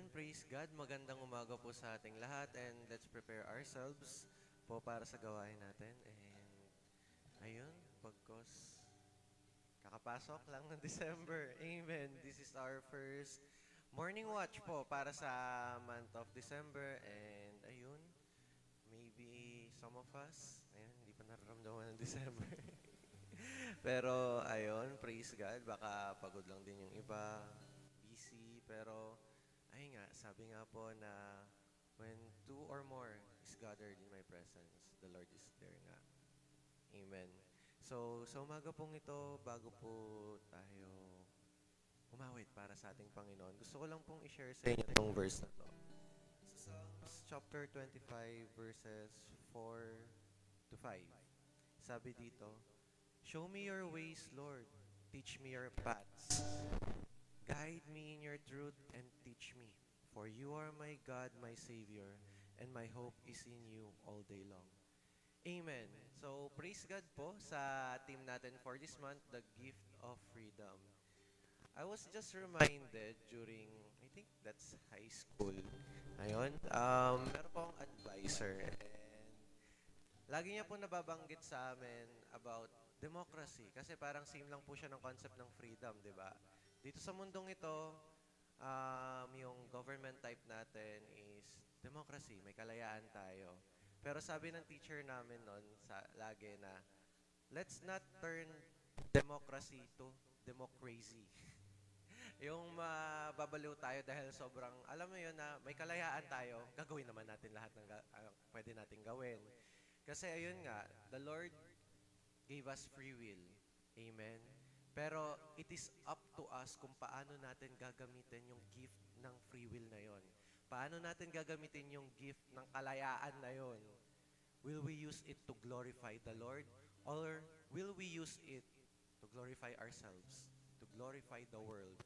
praise God. Magandang umaga po sa ating lahat and let's prepare ourselves po para sa gawain natin. And ayun, pagkos kakapasok lang ng December. Amen. This is our first morning watch po para sa month of December. And ayun, maybe some of us, ayun, hindi pa nararamdaman ng December. Pero ayun, praise God. Baka pagod lang din yung iba, busy, pero ay nga, sabi nga po na when two or more is gathered in my presence, the Lord is there nga. Amen. So, sa umaga pong ito, bago po tayo umawit para sa ating Panginoon, gusto ko lang pong i-share sa inyo itong verse na to. Sa Psalms chapter 25 verses 4 to 5. Sabi dito, "Show me your ways, Lord. Teach me your paths. Guide me in your truth and teach me. For you are my God, my Savior, and my hope is in you all day long." Amen. So, praise God po sa team natin for this month, the gift of freedom. I was just reminded during, I think that's high school. Ayun, meron po akong advisor and lagi niya po nababanggit sa amin about democracy. Kasi parang same lang po siya ng concept ng freedom, di ba? Dito sa mundong ito, yung government type natin is democracy, may kalayaan tayo. Pero sabi ng teacher namin noon lagi na, let's not turn democracy to democracy. Yung mababaliw tayo dahil sobrang, alam mo yun na may kalayaan tayo, gagawin naman natin lahat ng pwede natin gawin. Kasi ayun nga, the Lord gave us free will. Amen. Pero it is up to us kung paano natin gagamitin yung gift ng free will na yon. Paano natin gagamitin yung gift ng kalayaan na yon? Will we use it to glorify the Lord? Or will we use it to glorify ourselves? To glorify the world?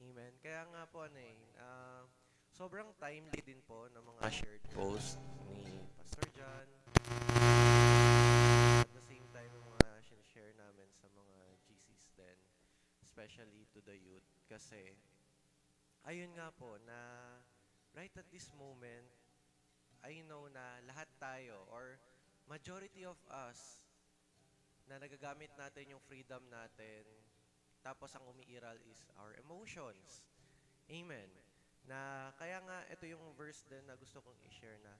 Amen. Kaya nga po sobrang timely din po ng mga shared post ni Pastor John. At the same time, yung mga share namin sa mga GCs din, especially to the youth. Kasi, ayun nga po, na right at this moment, I know na lahat tayo, or majority of us, na nagagamit natin yung freedom natin, tapos ang umiiral is our emotions. Amen. Na, kaya nga, ito yung verse din na gusto kong i-share na,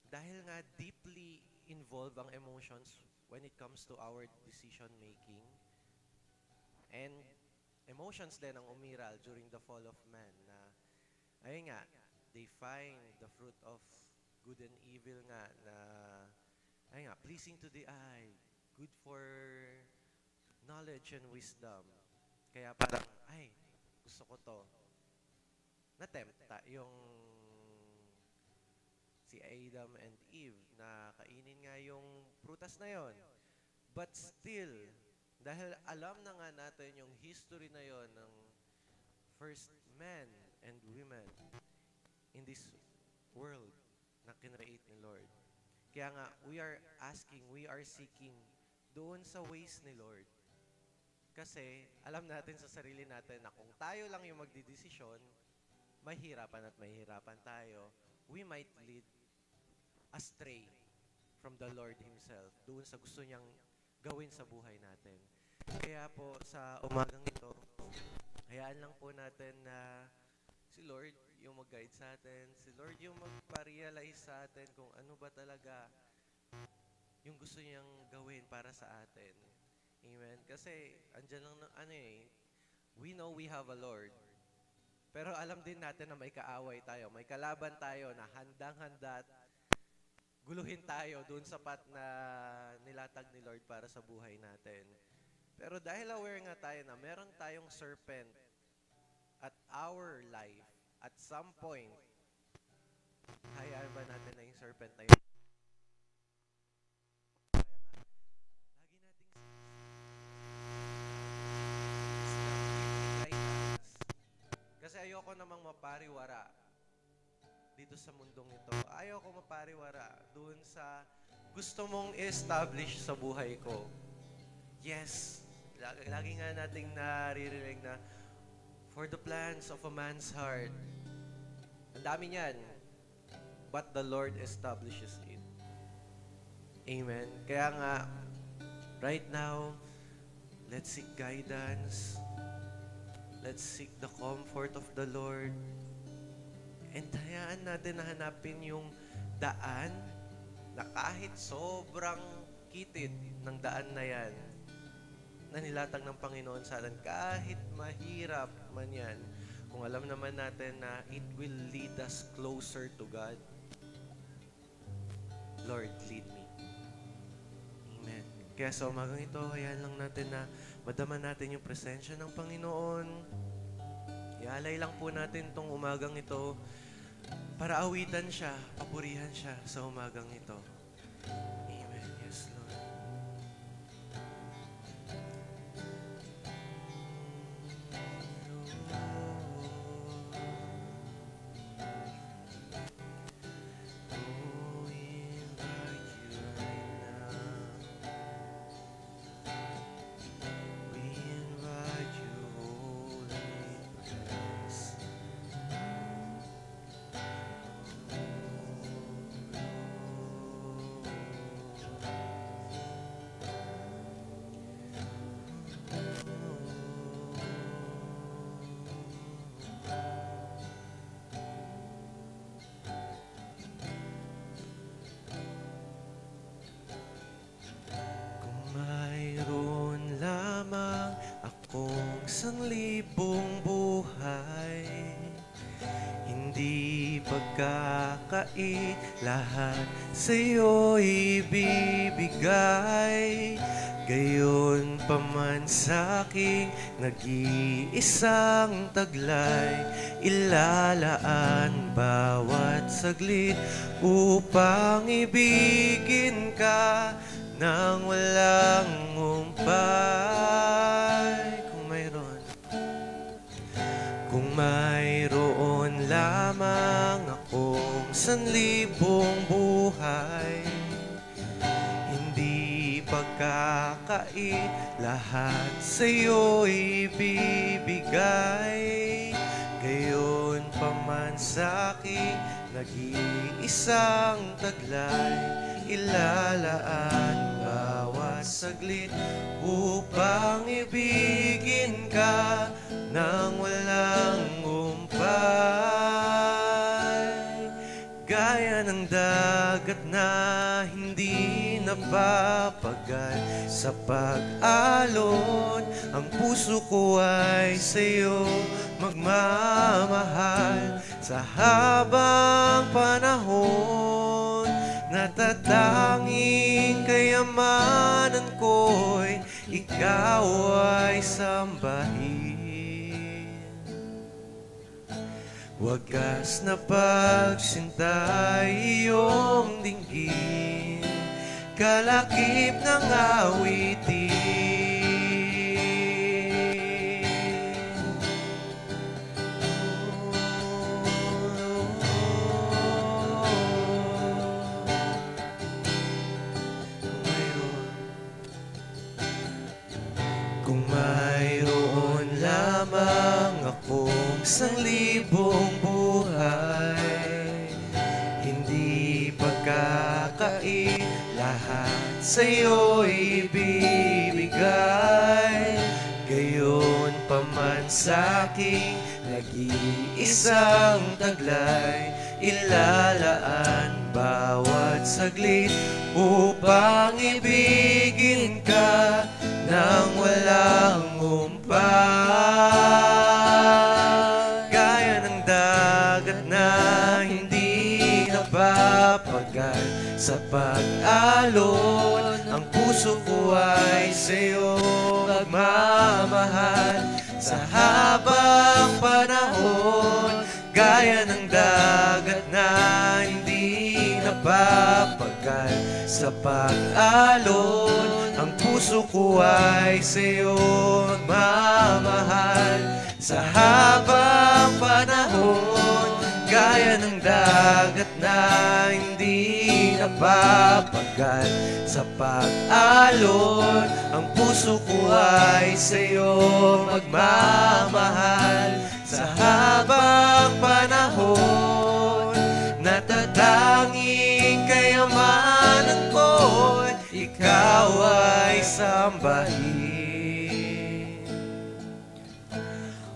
dahil nga deeply involved ang emotions when it comes to our decision making, and emotions din ang umiral during the fall of man na, ayun nga, they find the fruit of good and evil nga na, ayun nga, pleasing to the eye, good for knowledge and wisdom. Kaya parang, ay, gusto ko to. Natempta yung si Adam and Eve na kainin nga yung prutas na yon. But still, dahil alam na nga natin yung history na yon ng first men and women in this world na kinreate ni Lord. Kaya nga, we are asking, we are seeking doon sa ways ni Lord. Kasi alam natin sa sarili natin na kung tayo lang yung magdidesisyon, mahirapan at mahirapan tayo, we might lead astray from the Lord Himself doon sa gusto niyang gawin sa buhay natin. Kaya po sa umagang ito, hayaan lang po natin na si Lord yung mag-guide sa atin, si Lord yung magpa-realize sa atin kung ano ba talaga yung gusto niyang gawin para sa atin. Amen. Kasi andyan lang we know we have a Lord. Pero alam din natin na may kaaway tayo, may kalaban tayo na handang-handa at guluhin tayo doon sa path na nilatag ni Lord para sa buhay natin. Pero dahil aware nga tayo na meron tayong serpent at our life, at some point, hayaan ba natin na yung serpent na yun? Kasi ayoko namang mapariwara dito sa mundong ito. Ayoko mapariwara doon sa gusto mong establish sa buhay ko. Yes, lagi nga nating naririnig na For the plans of a man's heart, ang dami niyan, but the Lord establishes it. Amen. Kaya nga, right now, let's seek guidance. Let's seek the comfort of the Lord. And hayaan natin na hanapin yung daan na kahit sobrang kitid ng daan na yan, na nilatag ng Panginoon sa atin, kahit mahirap man yan, kung alam naman natin na it will lead us closer to God. Lord, lead me. Amen. Kaya sa umagang ito, hayaan lang natin na madama natin yung presensya ng Panginoon. Ialay lang po natin tong umagang ito para awitan siya, papurihan siya sa umagang ito. Amen. Yes, Lord. Sanglibong buhay, hindi pagkakai, lahat sa'yo ibibigay. Gayon pa man sa'king nag-iisang taglay, ilalaan bawat saglit upang ibigin ka nang walang umpay. Kung mayroon lamang akong sanlibong buhay, hindi pagkakai, lahat sa'yo ibibigay. Gayon pa man sa'king nag-iisang taglay, ilalaan bawat saglit upang ibigin ka nang walang umpay. Gaya ng dagat na hindi napapagal sa pag-alon, ang puso ko ay sa'yo magmamahal. Sa habang panahon, natatanging kayamanan ko'y ikaw ay sambahin. Wagas na pagsinta iyong dinggin, kalakip ng awitin. Kung mayroon lamang akong sanglibong buhay, hindi pagkakai, lahat sa'yo ibibigay. Gayon pa man sa'king nag-iisang taglay, ilalaan bawat saglit upang ibigin ka nang walang umpay. Gaya ng dagat na hindi napapagal sa pag-alon, ang puso ko ay sa'yo magmamahal. Sa habang panahon, gaya ng dagat na hindi napapagal sa pag-alon, ang puso ko ay sa'yo magmamahal. Sa habang panahon, gaya ng dagat na hindi napapagal sa pag-alon, ang puso ko ay sa'yo magmamahal. sambahin.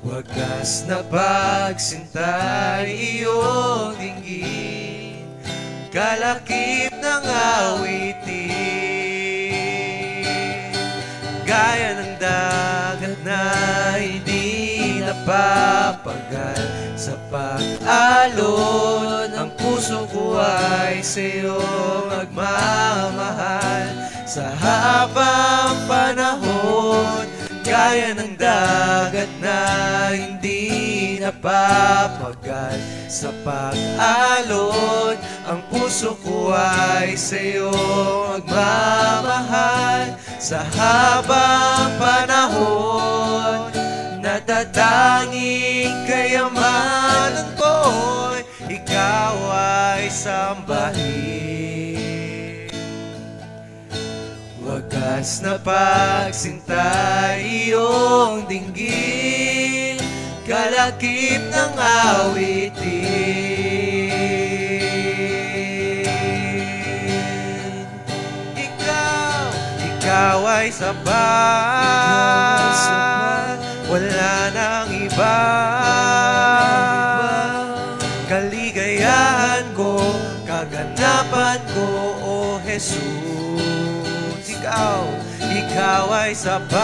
Wagas na pagsinta iyong dinggin, kalakip ng awitin. Gaya ng dagat na hindi napapagal, sa pag-alon ang puso ko ay sa'yo magmamahal. Sa habang panahon, gaya ng dagat na hindi napapagal, sa pag-alon ang puso ko ay sa'yo magmamahal. Sa habang panahon, natatanging kayamanan ko'y ikaw ay sambahin. Wagas na pagsinta iyong dinggin, kalakip ng awitin. Ikaw ay sapat, wala nang iba. Kaligayahan ko, kaganapan ko, O Jesus. Ikaw ay sapat,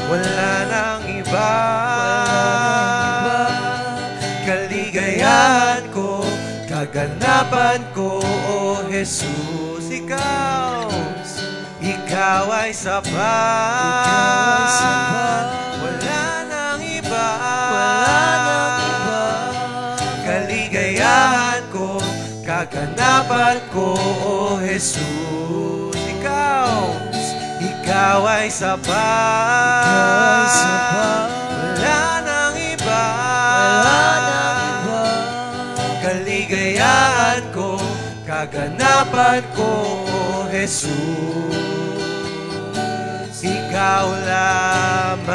wala nang iba. Kaligayahan ko, kaganapan ko, O Jesus. Ikaw ay sapat, wala nang iba. Kaligayahan ko, kaganapan ko, O Jesus. Ikaw ay sapat, wala nang iba. Kaligayahan ko, kaganapan ko, O Jesus. Ikaw lamang,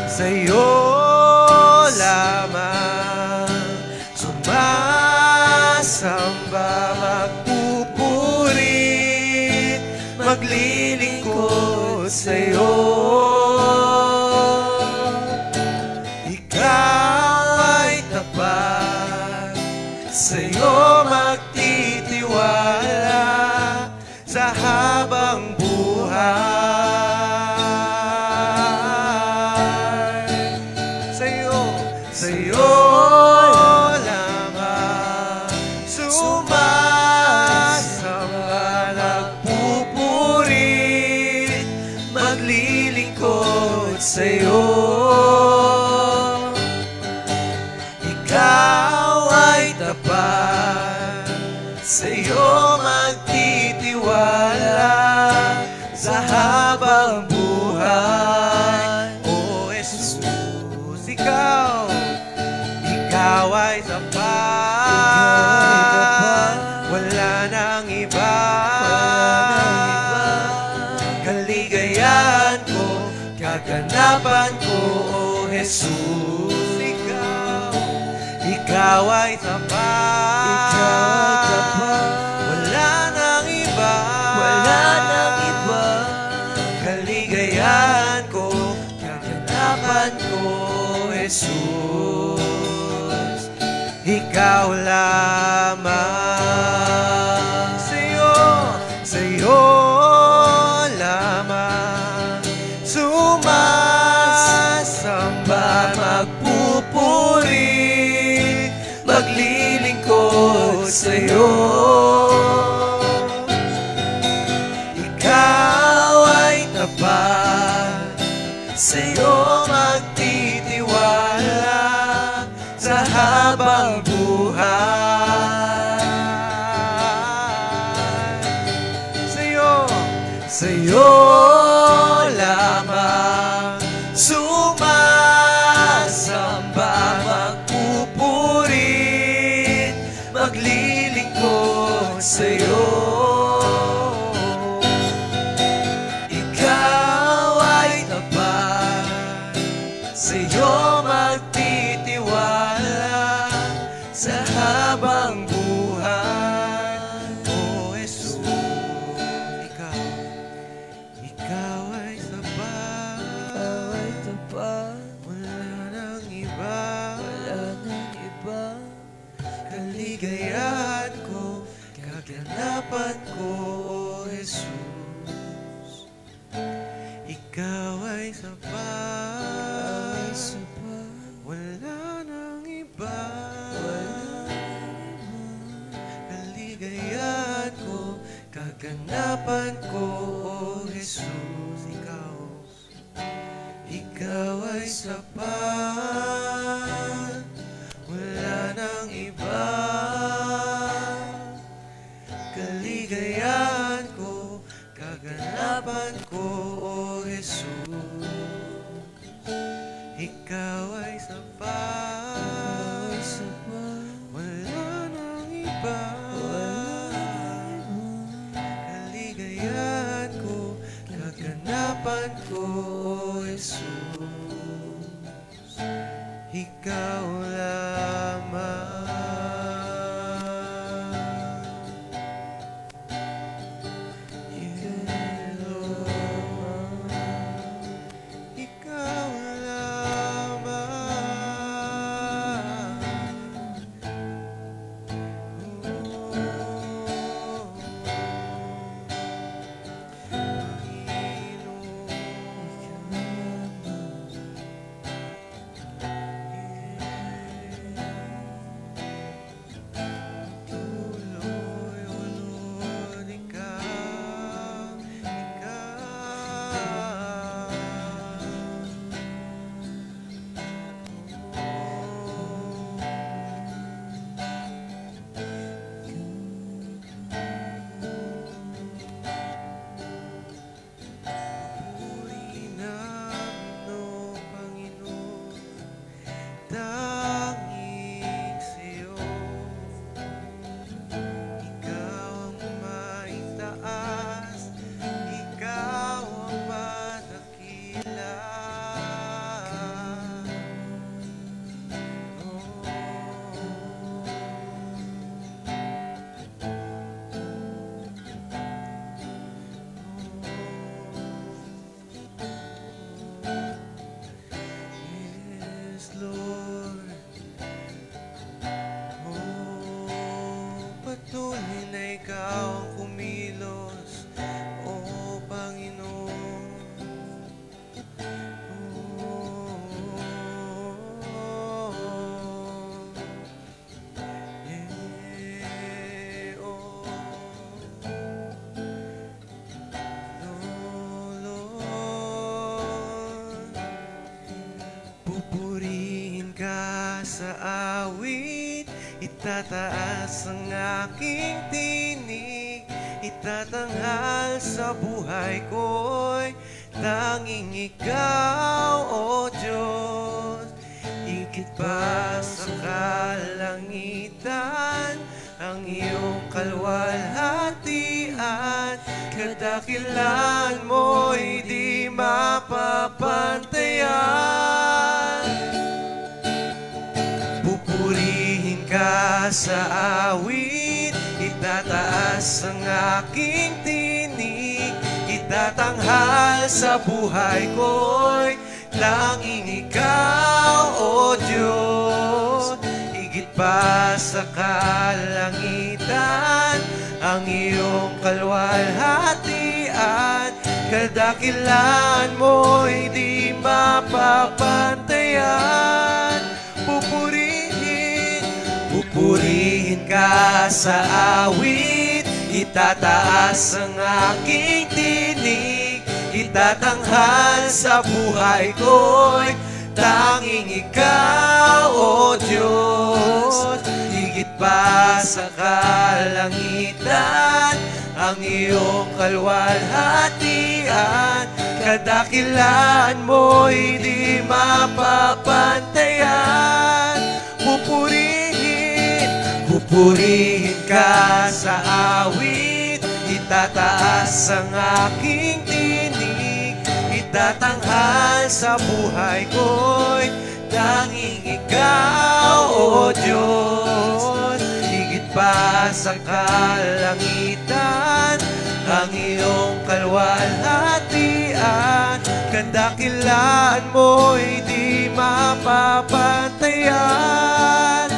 sa'yo lamang sumasamba, magpupuri, maglilingkod sa'yo. Ikaw ay tapat, sa'yo magtitiwala sa habang buhay. Sa'yo lamang sumasamba, nagpupurit, maglilingkod sa'yo. Ikaw ay tapat, sa'yo magtitiwala sa habang buhay. O Jesus, ikaw ay sapat, wala nang iba. Kaligayahan ko, kaganapan ko, O Jesus. Ikaw ay sapat, wala nang iba. Kaligayahan ko, kaganapan ko, Jesus. Ikaw lamang, sa'yo lamang sumasamba, magpupuri, maglilingkod sa'yo. Ikaw ay tapat, sa'yo magtitiwala sa habang buhay. Sa'yo lamang sumasamba, magpupurit, maglilingkod sa'yo. Ikaw ay tapat, Ikaw ay sapat, wala nang iba. Kaligayahan ko, kaganapan ko, O Jesus. Ikaw ay sapat, wala nang iba. Kaligayahan ko, kaganapan ko, O Jesus. Ikaw ay sapat, wala nang iba. Kaligayahan ko, kaganapan ko, O Jesus. Ikaw lamang. Patuloy na ikaw ang kumilos, O Panginoon. Lord, pupurihin ka sa awit, itataas ang aking tinig, itatanghal sa buhay ko'y tanging ikaw, O Diyos. Higit pa sa kalangitan, ang iyong kalwalhatian, kadakilan mo'y di mapapantayan. Pupurihin ka sa awit, itataas ang aking tinig, itatanghal sa buhay ko'y tanging ikaw, O Diyos. Higit pa sa kalangitan, ang iyong kalwalhatian, kadakilan mo'y di mapapantayan. Pupurihin ka sa awit, itataas ang aking tinig, itatanghal sa buhay ko'y tanging ikaw, O Diyos. Higit pa sa kalangitan, ang iyong kalwalhatian, kadakilan mo'y di mapapantayan. Pupurihin ka sa awit, itataas ang aking tinig, itatanghal sa buhay ko'y tanging ikaw, O Diyos. Higit pa sa kalangitan, ang iyong kalwalhatian, kadakilan mo'y di mapapantayan.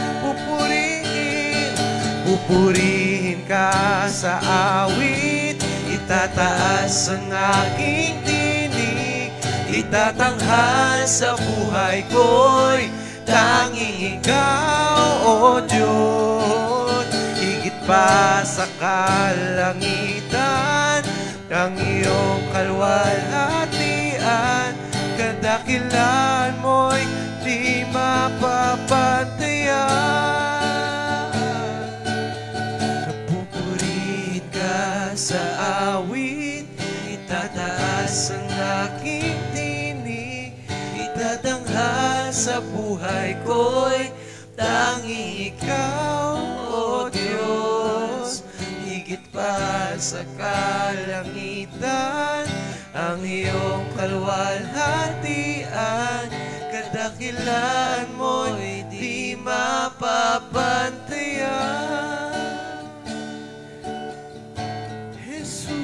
Pupurihin ka sa awit, itataas ang aking tinig, Itatanghal sa buhay ko'y tanging ikaw, O Diyos. Higit pa sa kalangitan, ang iyong kalwalhatian, kadakilan mo'y di mapapantayan. Napupurit ka sa awit, itataas ang aking tinig. Itatanghal sa buhay ko'y tanging ikaw, O Diyos. Higit pa sa kalangitan, ang iyong kalwalhatian, kadakilan mo'y di mapapantayan. Jesus,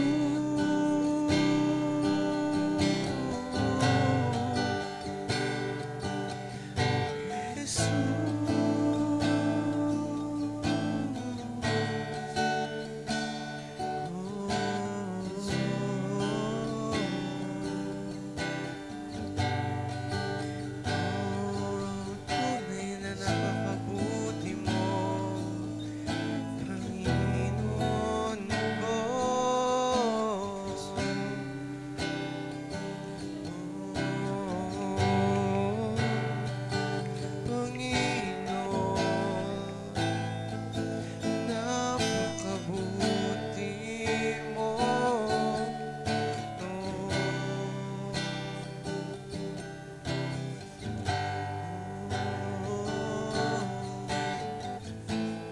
tunay na napakabuti mo, Panginoon ko. Panginoon, napakabuti mo.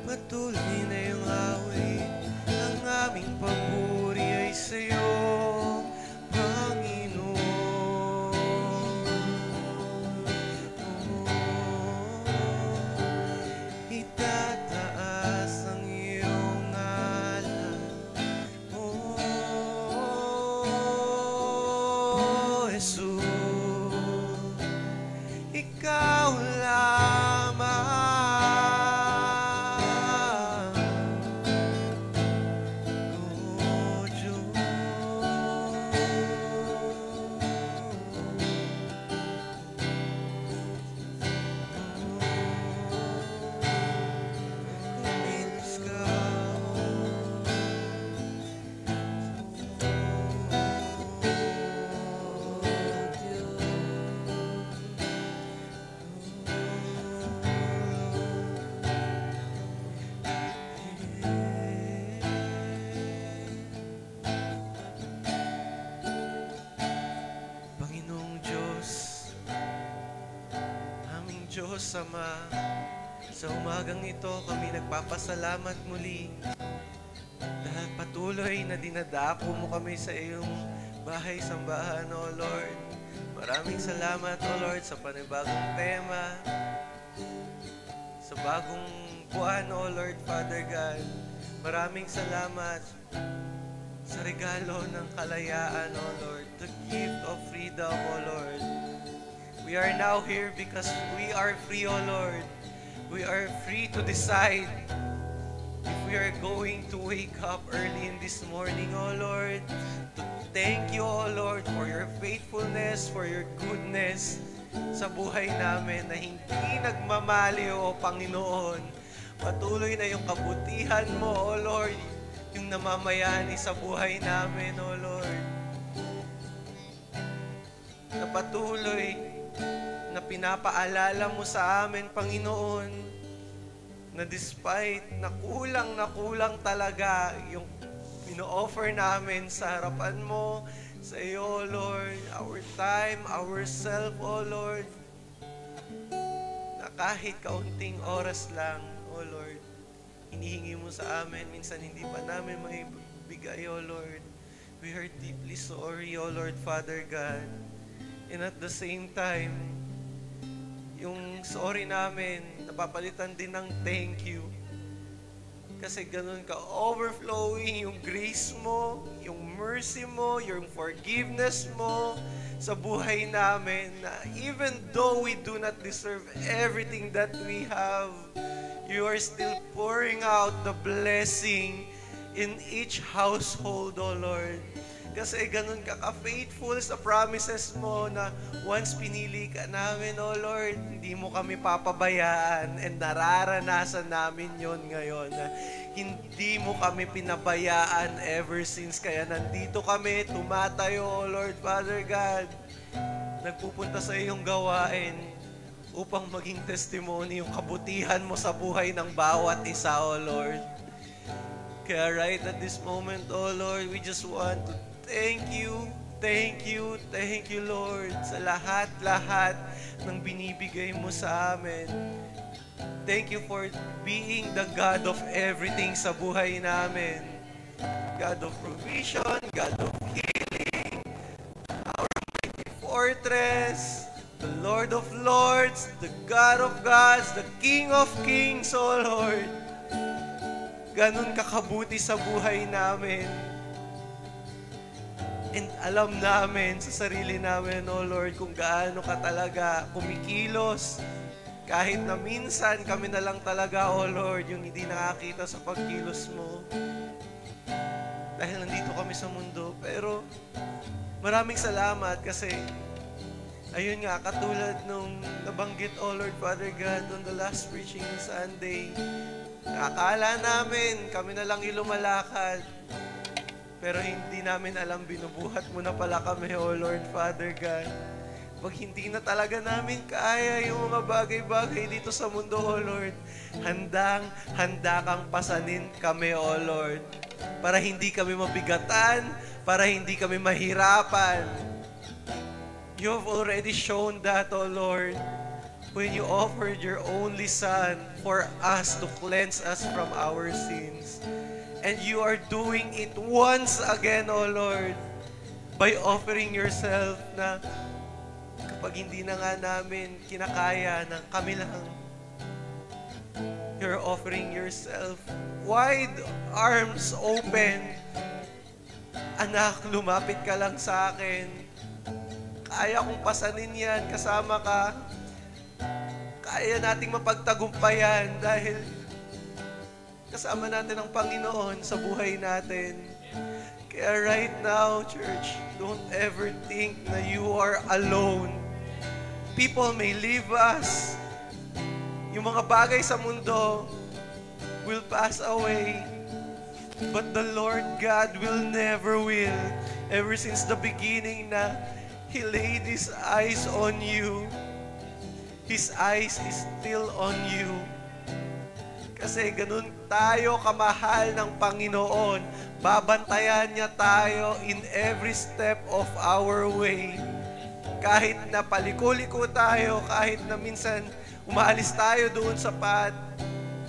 Patuloy na yung awit, ang aming papuri ay sa'yo, Panginoon. Itataas ang iyong ngalan, O Jesus. Ikaw lamang, O Diyos. Kumilos ka, Panginoong Diyos, aming Diyos Ama, sa umagang ito kami nagpapasalamat muli dahil patuloy na dinadako mo kami sa iyong bahay-sambahan, O Lord. Maraming salamat, O Lord, sa panibagong tema, sa bagong buwan, O Lord, Father God. Maraming salamat sa regalo ng kalayaan, O Lord, the gift of freedom, O Lord. We are now here because we are free, O Lord. We are free to decide if we are going to wake up early in this morning, O Lord, to thank you, O Lord, for your faithfulness, for your goodness sa buhay namin na hindi nagmamali, O Panginoon. Patuloy na yung kabutihan mo, O Lord, yung namamayani sa buhay namin, O Lord. Na patuloy na pinapaalala mo sa amin, Panginoon, na despite na kulang talaga yung ino-offer namin sa harapan mo, sa iyo, Lord, our time, ourself, O Lord, na kahit kaunting oras lang, O Lord, hinihingi mo sa amin, minsan hindi pa namin maibigay, O Lord. We are deeply sorry, O Lord, Father God. And at the same time, yung sorry namin, napapalitan din ng thank you. Kasi ganun ka overflowing yung grace mo, yung mercy mo, yung forgiveness mo sa buhay namin. Na even though we do not deserve everything that we have, you are still pouring out the blessing in each household, O Lord. Kasi ganun ka ka-faithful sa promises mo na once pinili ka namin, O Lord, hindi mo kami papabayaan, and nararanasan namin yon ngayon. Na hindi mo kami pinabayaan ever since. Kaya nandito kami, tumatayo, O Lord, Father God. Nagpupunta sa iyong gawain upang maging testimony yung kabutihan mo sa buhay ng bawat isa, O Lord. Kaya right at this moment, O Lord, we just want to thank you, Lord, sa lahat-lahat ng binibigay mo sa amin. Thank you for being the God of everything sa buhay namin. God of provision, God of healing, our mighty fortress, the Lord of lords, the God of gods, the King of kings, O Lord. Ganun kakabuti sa buhay namin. And alam namin sa sarili namin, O Lord, kung gaano ka talaga kumikilos. Kahit na minsan kami na lang talaga, O Lord, yung hindi nakakita sa pagkilos mo. Dahil nandito kami sa mundo. Pero maraming salamat kasi ayun nga, katulad nung nabanggit, O Lord, Father God, on the last preaching Sunday, akala namin kami na lang ilumalakad. Pero hindi namin alam, binubuhat mo na pala kami, O Lord, Father God. Pag hindi na talaga namin kaya yung mga bagay-bagay dito sa mundo, O Lord, handa kang pasanin kami, O Lord. Para hindi kami mabigatan, para hindi kami mahirapan. You have already shown that, O Lord, when you offered your only Son for us to cleanse us from our sins. And you are doing it once again, O Lord, by offering yourself na kapag hindi na nga namin kinakaya ng kami lang, you're offering yourself. Wide arms open. Anak, lumapit ka lang sa akin. Kaya kong pasanin yan, kasama ka. Kaya nating mapagtagumpayan dahil kasama natin ang Panginoon sa buhay natin. Kaya right now, church, don't ever think na you are alone. People may leave us. Yung mga bagay sa mundo will pass away. But the Lord God will never will. Ever since the beginning na He laid His eyes on you, His eyes is still on you. Kasi ganun tayo kamahal ng Panginoon. Babantayan niya tayo in every step of our way. Kahit na paliko-liko tayo, kahit na minsan umaalis tayo doon sa path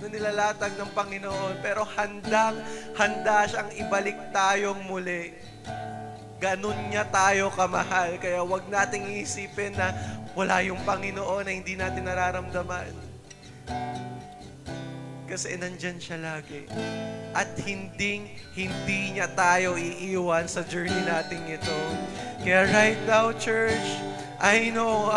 na nilalatag ng Panginoon, pero handa siyang ibalik tayong muli. Ganun niya tayo kamahal. Kaya wag nating iisipin na wala yung Panginoon na hindi natin nararamdaman. Kasi nandyan siya lagi. At hindi niya tayo iiwan sa journey natin ito. Kaya right now, church, I know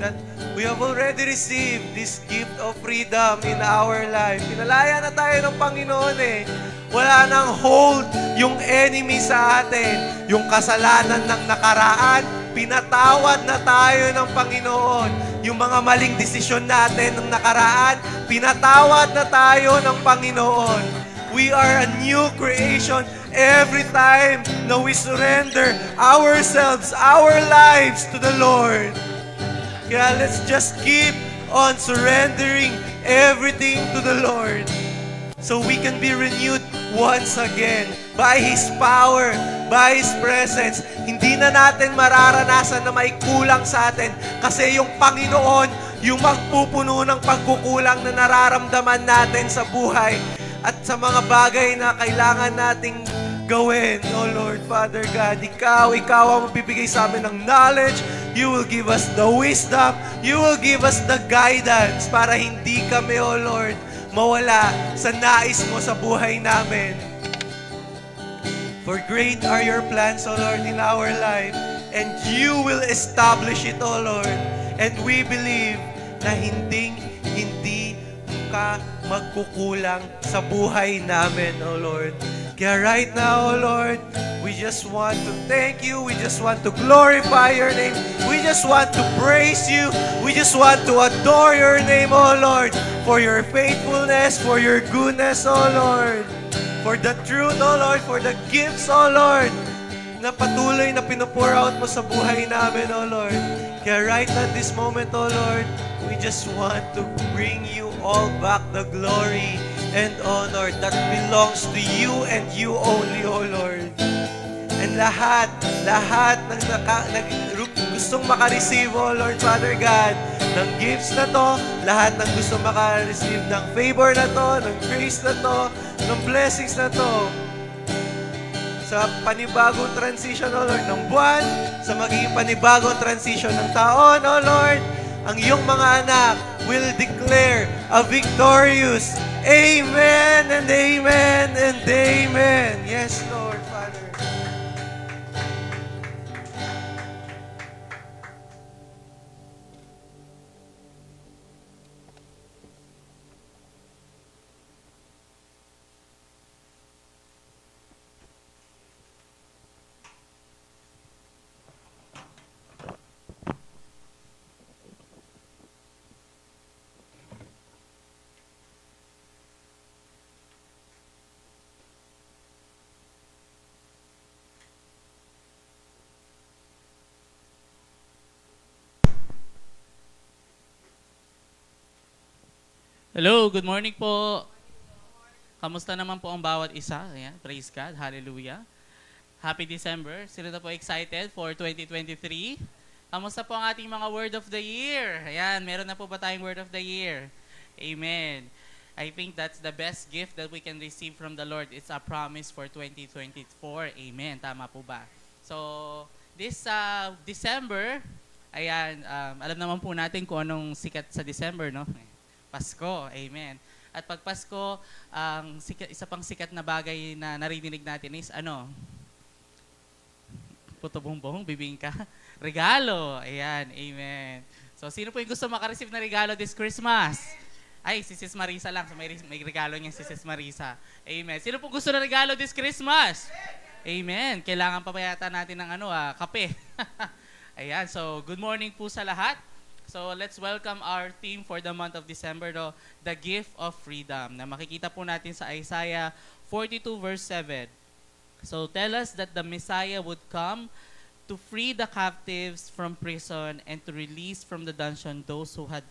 that we have already received this gift of freedom in our life. Pinalaya na tayo ng Panginoon eh. Wala nang hold yung enemy sa atin. Yung kasalanan ng nakaraan, pinatawad na tayo ng Panginoon. Yung mga maling desisyon natin ng nakaraan, pinatawad na tayo ng Panginoon. We are a new creation every time na we surrender ourselves, our lives to the Lord. Kaya let's just keep on surrendering everything to the Lord so we can be renewed once again by His power, by His presence. Hindi na natin mararanasan na may kulang sa atin kasi yung Panginoon, yung magpupuno ng pagkukulang na nararamdaman natin sa buhay at sa mga bagay na kailangan nating gawin. Oh Lord, Father God, Ikaw ang magbibigay sa amin ng knowledge. You will give us the wisdom. You will give us the guidance para hindi kami, oh Lord, mawala sa nais mo sa buhay namin. For great are your plans, O Lord, in our life, and you will establish it, O Lord. And we believe na hindi ka magkukulang sa buhay namin, O Lord. Kaya right now, O Lord, We just want to thank you. We just want to glorify your name. We just want to praise you. We just want to adore your name, O Lord, for your faithfulness, for your goodness, O Lord, for the truth, O Lord, for the gifts, O Lord, na patuloy na pinupour out mo sa buhay namin, O Lord. Kaya right at this moment, O Lord, we just want to bring you all back the glory and honor that belongs to you and you only, O Lord. And lahat ng gustong makareceive, O Lord, Father God, ng gifts na to, lahat ng gustong makareceive ng favor na to, ng grace na to, ng blessings na to, sa panibagong transition, O Lord, ng buwan, sa magiging panibagong transition ng taon, O Lord, ang iyong mga anak will declare a victorious Amen and Amen and Amen. Yes, Lord, Father. Hello, good morning po. Kamusta naman po ang bawat isa? Ayan, praise God, hallelujah. Happy December. Sino na po excited for 2023? Kamusta po ang ating mga word of the year? Ayan, meron na po ba tayong word of the year? Amen. I think that's the best gift that we can receive from the Lord. It's a promise for 2024. Amen. Tama po ba? So, this December, ayan, alam naman po natin kung anong sikat sa December, no? Pasko. Amen. At pag Pasko, isa pang sikat na bagay na naririnig natin is ano? Puto bongbong, bibingka. Regalo. Ayan. Amen. So, sino po yung gusto makareceive na regalo this Christmas? Ay, si Sis Marisa lang. So, may regalo niya si Sis Marisa. Amen. Sino po gusto na regalo this Christmas? Amen. Kailangan pa yata natin ng kape. Ayan. So, good morning po sa lahat. So, let's welcome our theme for the month of December, no? The Gift of Freedom, na makikita po natin sa Isaiah 42 verse 7. So, tell us that the Messiah would come to free the captives from prison and to release from the dungeon those who had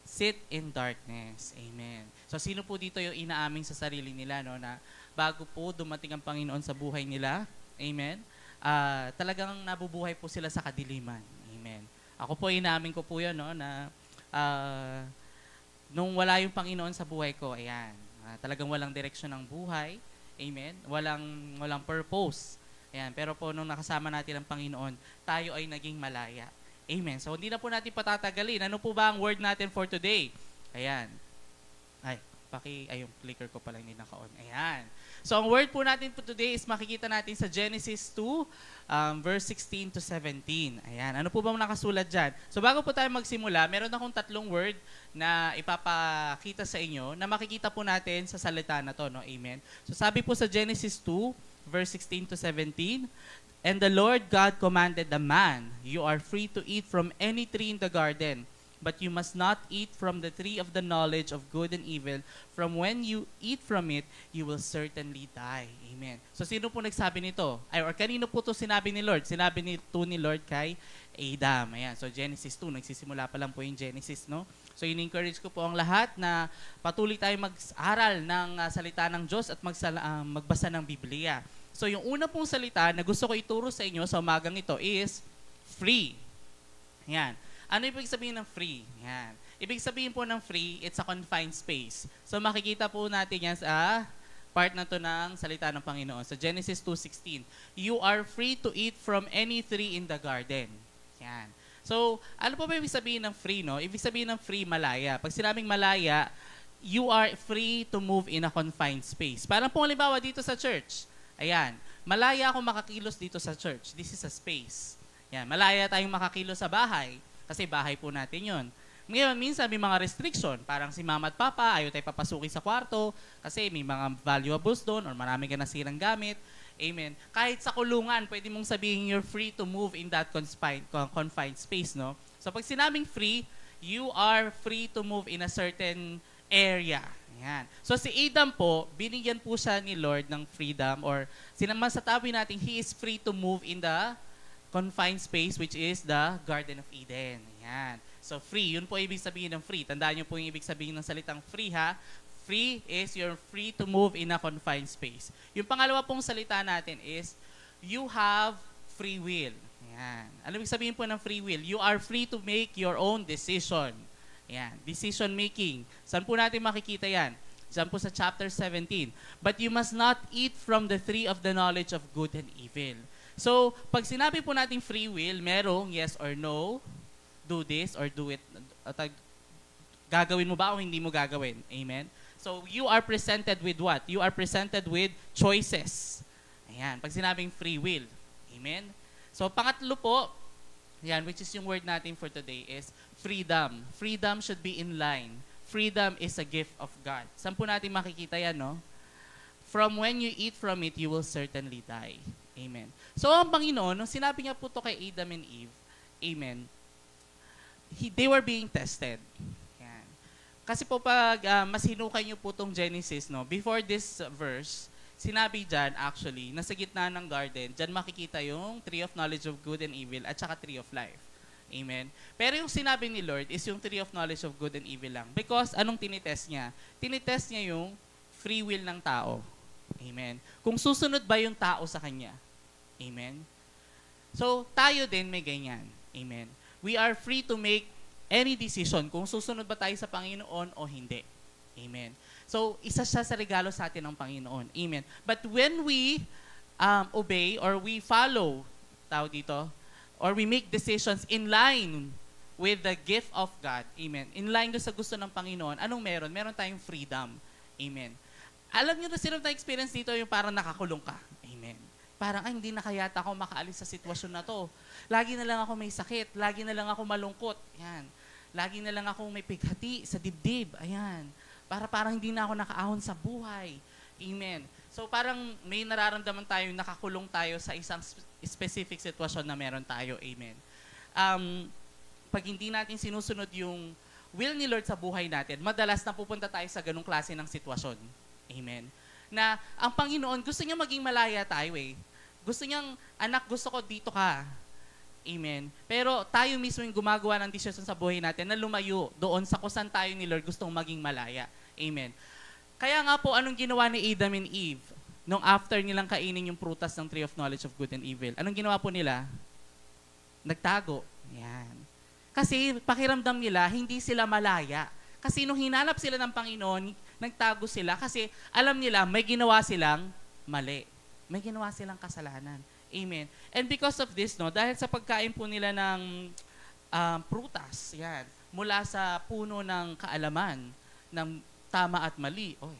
sit in darkness. Amen. So, sino po dito yung inaamin sa sarili nila, no? Na bago po dumating ang Panginoon sa buhay nila, amen, talagang nabubuhay po sila sa kadiliman. Amen. Ako po, inaamin ko po yun, no, na nung wala yung Panginoon sa buhay ko, ayan, talagang walang direksyon ng buhay, amen, walang purpose, ayan, pero po nung nakasama natin ang Panginoon, tayo ay naging malaya, amen. So, hindi na po natin patatagalin. Ano po ba ang word natin for today? Ayan, yung clicker ko pala hindi naka-on, ayan. So, ang word po natin po today is makikita natin sa Genesis 2, verse 16 to 17. Ayan. Ano po bang nakasulat dyan? So, bago po tayo magsimula, meron akong 3 word na ipapakita sa inyo na makikita po natin sa salita na to, no? Amen. So, sabi po sa Genesis 2, verse 16 to 17, "And the Lord God commanded the man, you are free to eat from any tree in the garden, but you must not eat from the tree of the knowledge of good and evil. From when you eat from it, you will certainly die." Amen. So, sino po nagsabi nito? Or kanino po ito sinabi ni Lord? Sinabi ni Lord kay Adam. Ayan. So, Genesis 2. Nagsisimula pa lang po yung Genesis, no? So, in-encourage ko po ang lahat na patuloy tayo mag-aral ng salita ng Diyos at magbasa ng Biblia. So, yung una pong salita na gusto ko ituro sa inyo sa umagang ito is free. Ayan. Ano ibig sabihin ng free? Yan. Ibig sabihin po ng free, it's a confined space. So makikita po natin yan sa part na to ng salita ng Panginoon. So Genesis 2:16, "You are free to eat from any tree in the garden." Yan. So, ano po ba ibig sabihin ng free, no? Ibig sabihin ng free, malaya. Pag sinabing malaya, you are free to move in a confined space. Parang po halimbawa dito sa church. Ayan. Malaya ako makakilos dito sa church. This is a space. Yan. Malaya tayong makakilos sa bahay. Kasi bahay po natin yun. Ngayon, minsan may mga restriction. Parang si mama at papa, ayaw tayo papasukin sa kwarto kasi may mga valuables doon or marami ka nasirang gamit. Amen. Kahit sa kulungan, pwede mong sabihin you're free to move in that confined space, no? So pag sinabing free, you are free to move in a certain area. Ayan. So si Adam po, binigyan po siya ni Lord ng freedom or sinamasabi natin, he is free to move in the confined space which is the Garden of Eden. Ayan. So free, yun po ibig sabihin ng free. Tandaan niyo po yung ibig sabihin ng salitang free ha. Free is you're free to move in a confined space. Yung pangalawa pong salita natin is you have free will. Ayan. Ano ibig sabihin po ng free will? You are free to make your own decision. Ayan. Decision making. Saan po natin makikita yan? Saan po sa chapter 17. But you must not eat from the tree of the knowledge of good and evil. So, pag sinabi po natin free will, merong yes or no, do this or do it. Gagawin mo ba o hindi mo gagawin? Amen? So, you are presented with what? You are presented with choices. Ayan, pag sinabing free will. Amen? So, pangatlo po, yan, which is yung word natin for today is freedom. Freedom should be in line. Freedom is a gift of God. Saan po natin makikita yan, no? From when you eat from it, you will certainly die. Amen. So, ang Panginoon, nung sinabi niya po to kay Adam and Eve, amen, they were being tested. Yan. Kasi po pag mas hinukay niyo po tong Genesis, no, before this verse, sinabi dyan, actually, nasa gitna ng garden, dyan makikita yung tree of knowledge of good and evil at saka tree of life. Amen? Pero yung sinabi ni Lord is yung tree of knowledge of good and evil lang. Because anong tinitest niya? Tinitest niya yung free will ng tao. Amen? Kung susunod ba yung tao sa kanya. Amen? So, tayo din may ganyan. Amen? We are free to make any decision kung susunod ba tayo sa Panginoon o hindi. Amen? So, isa siya sa regalo sa atin ng Panginoon. Amen. But when we obey or we follow, tao dito, or we make decisions in line with the gift of God, amen, in line sa gusto ng Panginoon, anong meron? Meron tayong freedom. Amen. Alam niyo na sino tayong experience dito yung parang nakakulong ka. Amen. Parang, hindi na kayata ako makaalis sa sitwasyon na to. Lagi na lang ako may sakit. Lagi na lang ako malungkot. Ayan. Lagi na lang ako may pighati sa dibdib. Ayan. Parang hindi na ako nakaahon sa buhay. Amen. So parang may nararamdaman tayo, nakakulong tayo sa isang specific sitwasyon na meron tayo. Amen. Pag hindi natin sinusunod yung will ni Lord sa buhay natin, madalas napupunta tayo sa ganung klase ng sitwasyon. Amen. Na ang Panginoon, gusto niya maging malaya tayo eh. Gusto niyang, anak, gusto ko dito ka. Amen. Pero tayo mismo yung gumagawa ng desisyon sa buhay natin na lumayo doon sa kusan tayo ni Lord gustong maging malaya. Amen. Kaya nga po, anong ginawa ni Adam and Eve nung after nilang kainin yung prutas ng tree of knowledge of good and evil? Anong ginawa po nila? Nagtago. Yan. Kasi pakiramdam nila, hindi sila malaya. Kasi nung hinanap sila ng Panginoon, nagtago sila kasi alam nila may ginawa silang mali. May ginawa silang kasalanan. Amen. And because of this, no, dahil sa pagkain po nila ng prutas, yan, mula sa puno ng kaalaman, ng tama at mali. Oy.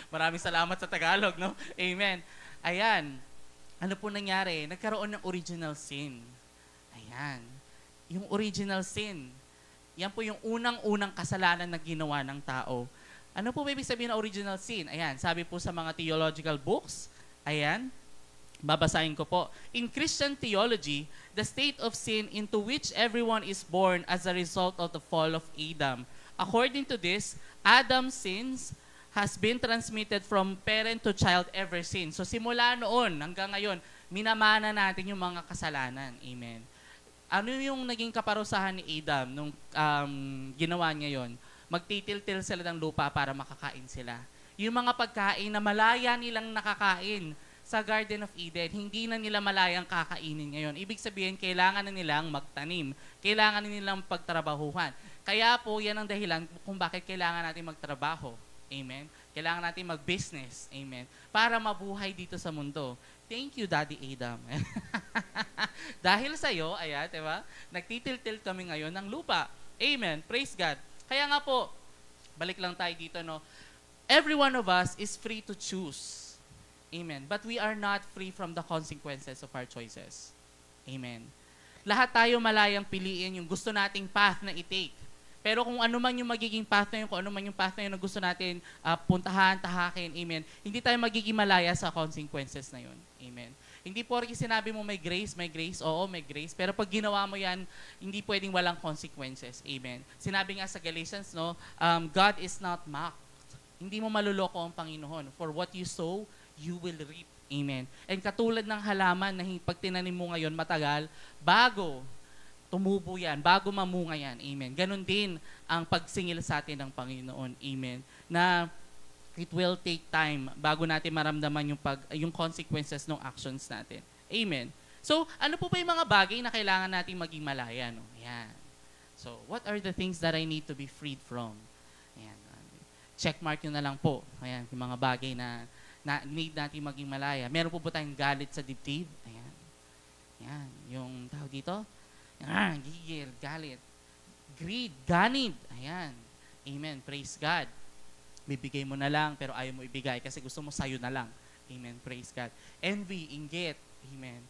Maraming salamat sa Tagalog, no? Amen. Ayan. Ano po nangyari? Nagkaroon ng original sin. Ayan. Yung original sin. Yan po yung unang-unang kasalanan na ginawa ng tao. Ano po ibig sabihin ng original sin? Ayan. Sabi po sa mga theological books, ayan, babasahin ko po. In Christian theology, the state of sin into which everyone is born as a result of the fall of Adam. According to this, Adam's sins has been transmitted from parent to child ever since. So simula noon hanggang ngayon, minamana natin yung mga kasalanan. Amen. Ano yung naging kaparusahan ni Adam nung ginawa niya yon? Magtitil-til sila ng lupa para makakain sila. Yung mga pagkain na malaya nilang nakakain sa Garden of Eden, hindi na nila malayang kakainin ngayon. Ibig sabihin, kailangan na nilang magtanim. Kailangan na nilang pagtrabahuhan. Kaya po, yan ang dahilan kung bakit kailangan natin magtrabaho. Amen? Kailangan natin mag-business. Amen? Para mabuhay dito sa mundo. Thank you, Daddy Adam. Dahil sa'yo, ayan, diba? Nagtitil-til kami ngayon ng lupa. Amen? Praise God. Kaya nga po, balik lang tayo dito, no? Every one of us is free to choose. Amen. But we are not free from the consequences of our choices. Amen. Lahat tayo malayang piliin yung gusto nating path na i-take. Pero kung ano man yung magiging path na yun, kung ano man yung path na yun na gusto natin puntahan, tahakin, amen, hindi tayo magiging malaya sa consequences na yun. Amen. Hindi porke sinabi mo may grace, oo, may grace. Pero pag ginawa mo yan, hindi pwedeng walang consequences. Amen. Sinabi nga sa Galatians, no, God is not mocked. Hindi mo maluloko ang Panginoon. For what you sow, you will reap. Amen. And katulad ng halaman na pag tinanim mo ngayon matagal, bago tumubo yan, bago mamunga yan. Amen. Ganon din ang pagsingil sa atin ng Panginoon. Amen. Na it will take time bago natin maramdaman yung consequences ng actions natin. Amen. So, ano po ba yung mga bagay na kailangan nating maging malaya? No? Ayan. So, what are the things that I need to be freed from? Ayan. Check mark nyo na lang po. Ayan, yung mga bagay na need natin maging malaya. Meron po ba tayong galit sa dibdib? Ayan. Ayan. Yung tawag dito? Ayan. Gigil, galit. Greed, ganid. Ayan. Amen. Praise God. Bibigay mo na lang pero ayaw mo ibigay kasi gusto mo sayo na lang. Amen. Praise God. Envy, inggit. Amen.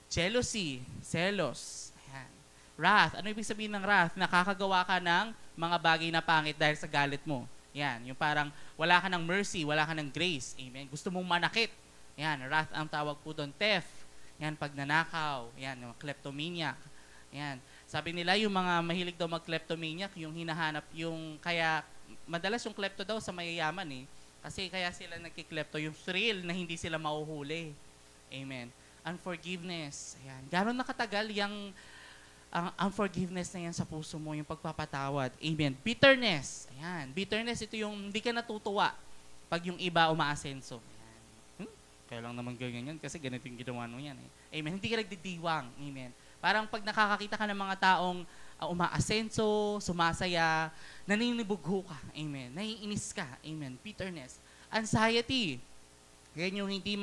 Jealousy, selos. Ayan. Wrath. Ano ibig sabihin ng wrath? Nakakagawa ka ng mga bagay na pangit dahil sa galit mo. Yan, yung parang wala ka ng mercy, wala ka ng grace. Amen. Gusto mong manakit. Yan, wrath ang tawag po doon. Theft. Yan, pagnanakaw. Yan, yung kleptomaniac. Yan. Sabi nila yung mga mahilig daw mag-kleptomaniac, yung hinahanap, yung kaya, madalas yung klepto daw sa mayayaman eh. Kasi kaya sila nagkiklepto, yung thrill na hindi sila mauhuli. Amen. Unforgiveness. Ayan. Gano'n nakatagal yung ang unforgiveness na yan sa puso mo, yung pagpapatawad. Amen. Bitterness. Ayan. Bitterness, ito yung hindi ka natutuwa pag yung iba umaasenso. Ayan. Kaya lang naman ganyan yan kasi ganito yung ginawa mo yan. Eh. Amen. Hindi ka nagdidiwang. Amen. Parang pag nakakakita ka ng mga taong umaasenso, sumasaya, naninibugho ka. Amen. Naiinis ka. Amen. Bitterness. Anxiety. Yan yung hindi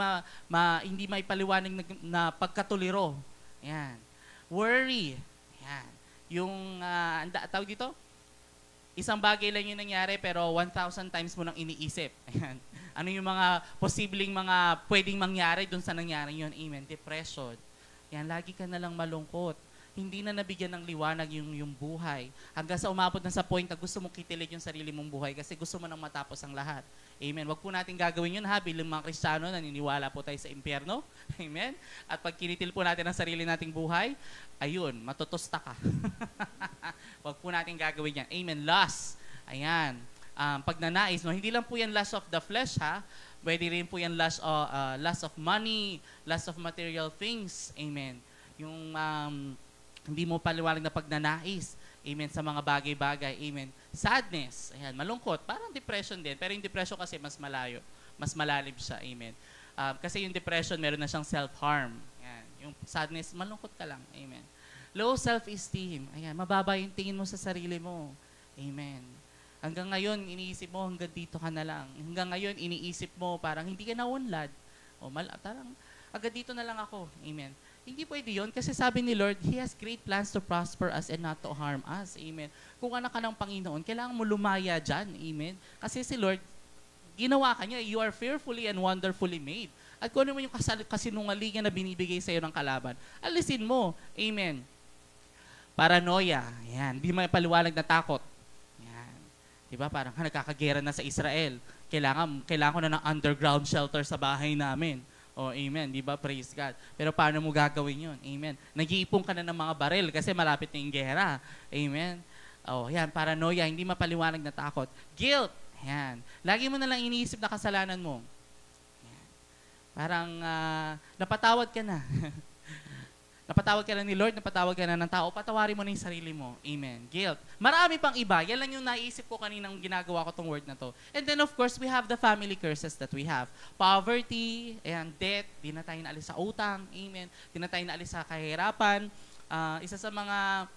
may paliwanag na pagkatuliro. Ayan. Worry. Ayan. Yung, tawag dito? Isang bagay lang yung nangyari pero 1,000 times mo nang iniisip. Ayan. Ano yung mga posibleng mga pwedeng mangyari dun sa nangyari yun? Amen. Depression. Yan, lagi ka na lang malungkot. Hindi na nabigyan ng liwanag yung buhay. Hanggang sa umabot na sa point na gusto mong kitilid yung sarili mong buhay kasi gusto mo nang matapos ang lahat. Amen. Wag po natin gagawin yun ha, bilang mga Kristiyano, naniniwala po tayo sa impyerno. Amen. At pag kinitil po natin ang sarili nating buhay, ayun, matutusta ka. Wag po natin gagawin yan. Amen. Lust. Ayan. Pagnanais, no? Hindi lang po yan lust of the flesh ha. Pwede rin po yan lust of money, lust of material things. Amen. Yung hindi mo paliwanag na pagnanais. Amen. Sa mga bagay-bagay. Amen. Sadness. Ayan. Malungkot. Parang depression din. Pero yung depression kasi mas malayo. Mas malalim siya. Amen. Kasi yung depression, meron na siyang self-harm. Ayan. Yung sadness, malungkot ka lang. Amen. Low self-esteem. Ayan. Mababa yung tingin mo sa sarili mo. Amen. Hanggang ngayon, iniisip mo, hanggang dito ka na lang. Hanggang ngayon, iniisip mo, parang hindi ka naunlad. O, parang, hanggang dito na lang ako. Amen. Hindi pwede yun kasi sabi ni Lord, He has great plans to prosper us and not to harm us. Amen. Kung anak ka ng Panginoon, kailangan mo lumaya dyan. Amen. Kasi si Lord, ginawa ka niya, you are fearfully and wonderfully made. At kung ano mo yung kasinungalingan na binibigay sa iyo ng kalaban, alisin mo. Amen. Paranoia. Yan. Hindi may paliwanag na takot. Yan. Diba? Parang nagkakagera na sa Israel. Kailangan ko na ng underground shelter sa bahay namin. Oh, amen. Di ba? Praise God. Pero paano mo gagawin yun? Amen. Nag-iipon ka na ng mga baril kasi malapit na yung gera. Amen. Oh, yan. Paranoia. Hindi mapaliwanag na takot. Guilt. Yan. Lagi mo na lang iniisip na kasalanan mo. Yan. Parang napatawad ka na. Napatawag ka na ni Lord, napatawag ka na ng tao, patawarin mo na yung sarili mo. Amen. Guilt. Marami pang iba. Yan lang yung naisip ko kaninang ginagawa ko tong word na to. And then of course, we have the family curses that we have. Poverty, and debt, di na tayo naalis sa utang. Amen. Di na tayo naalis sa kahirapan. Isa sa mga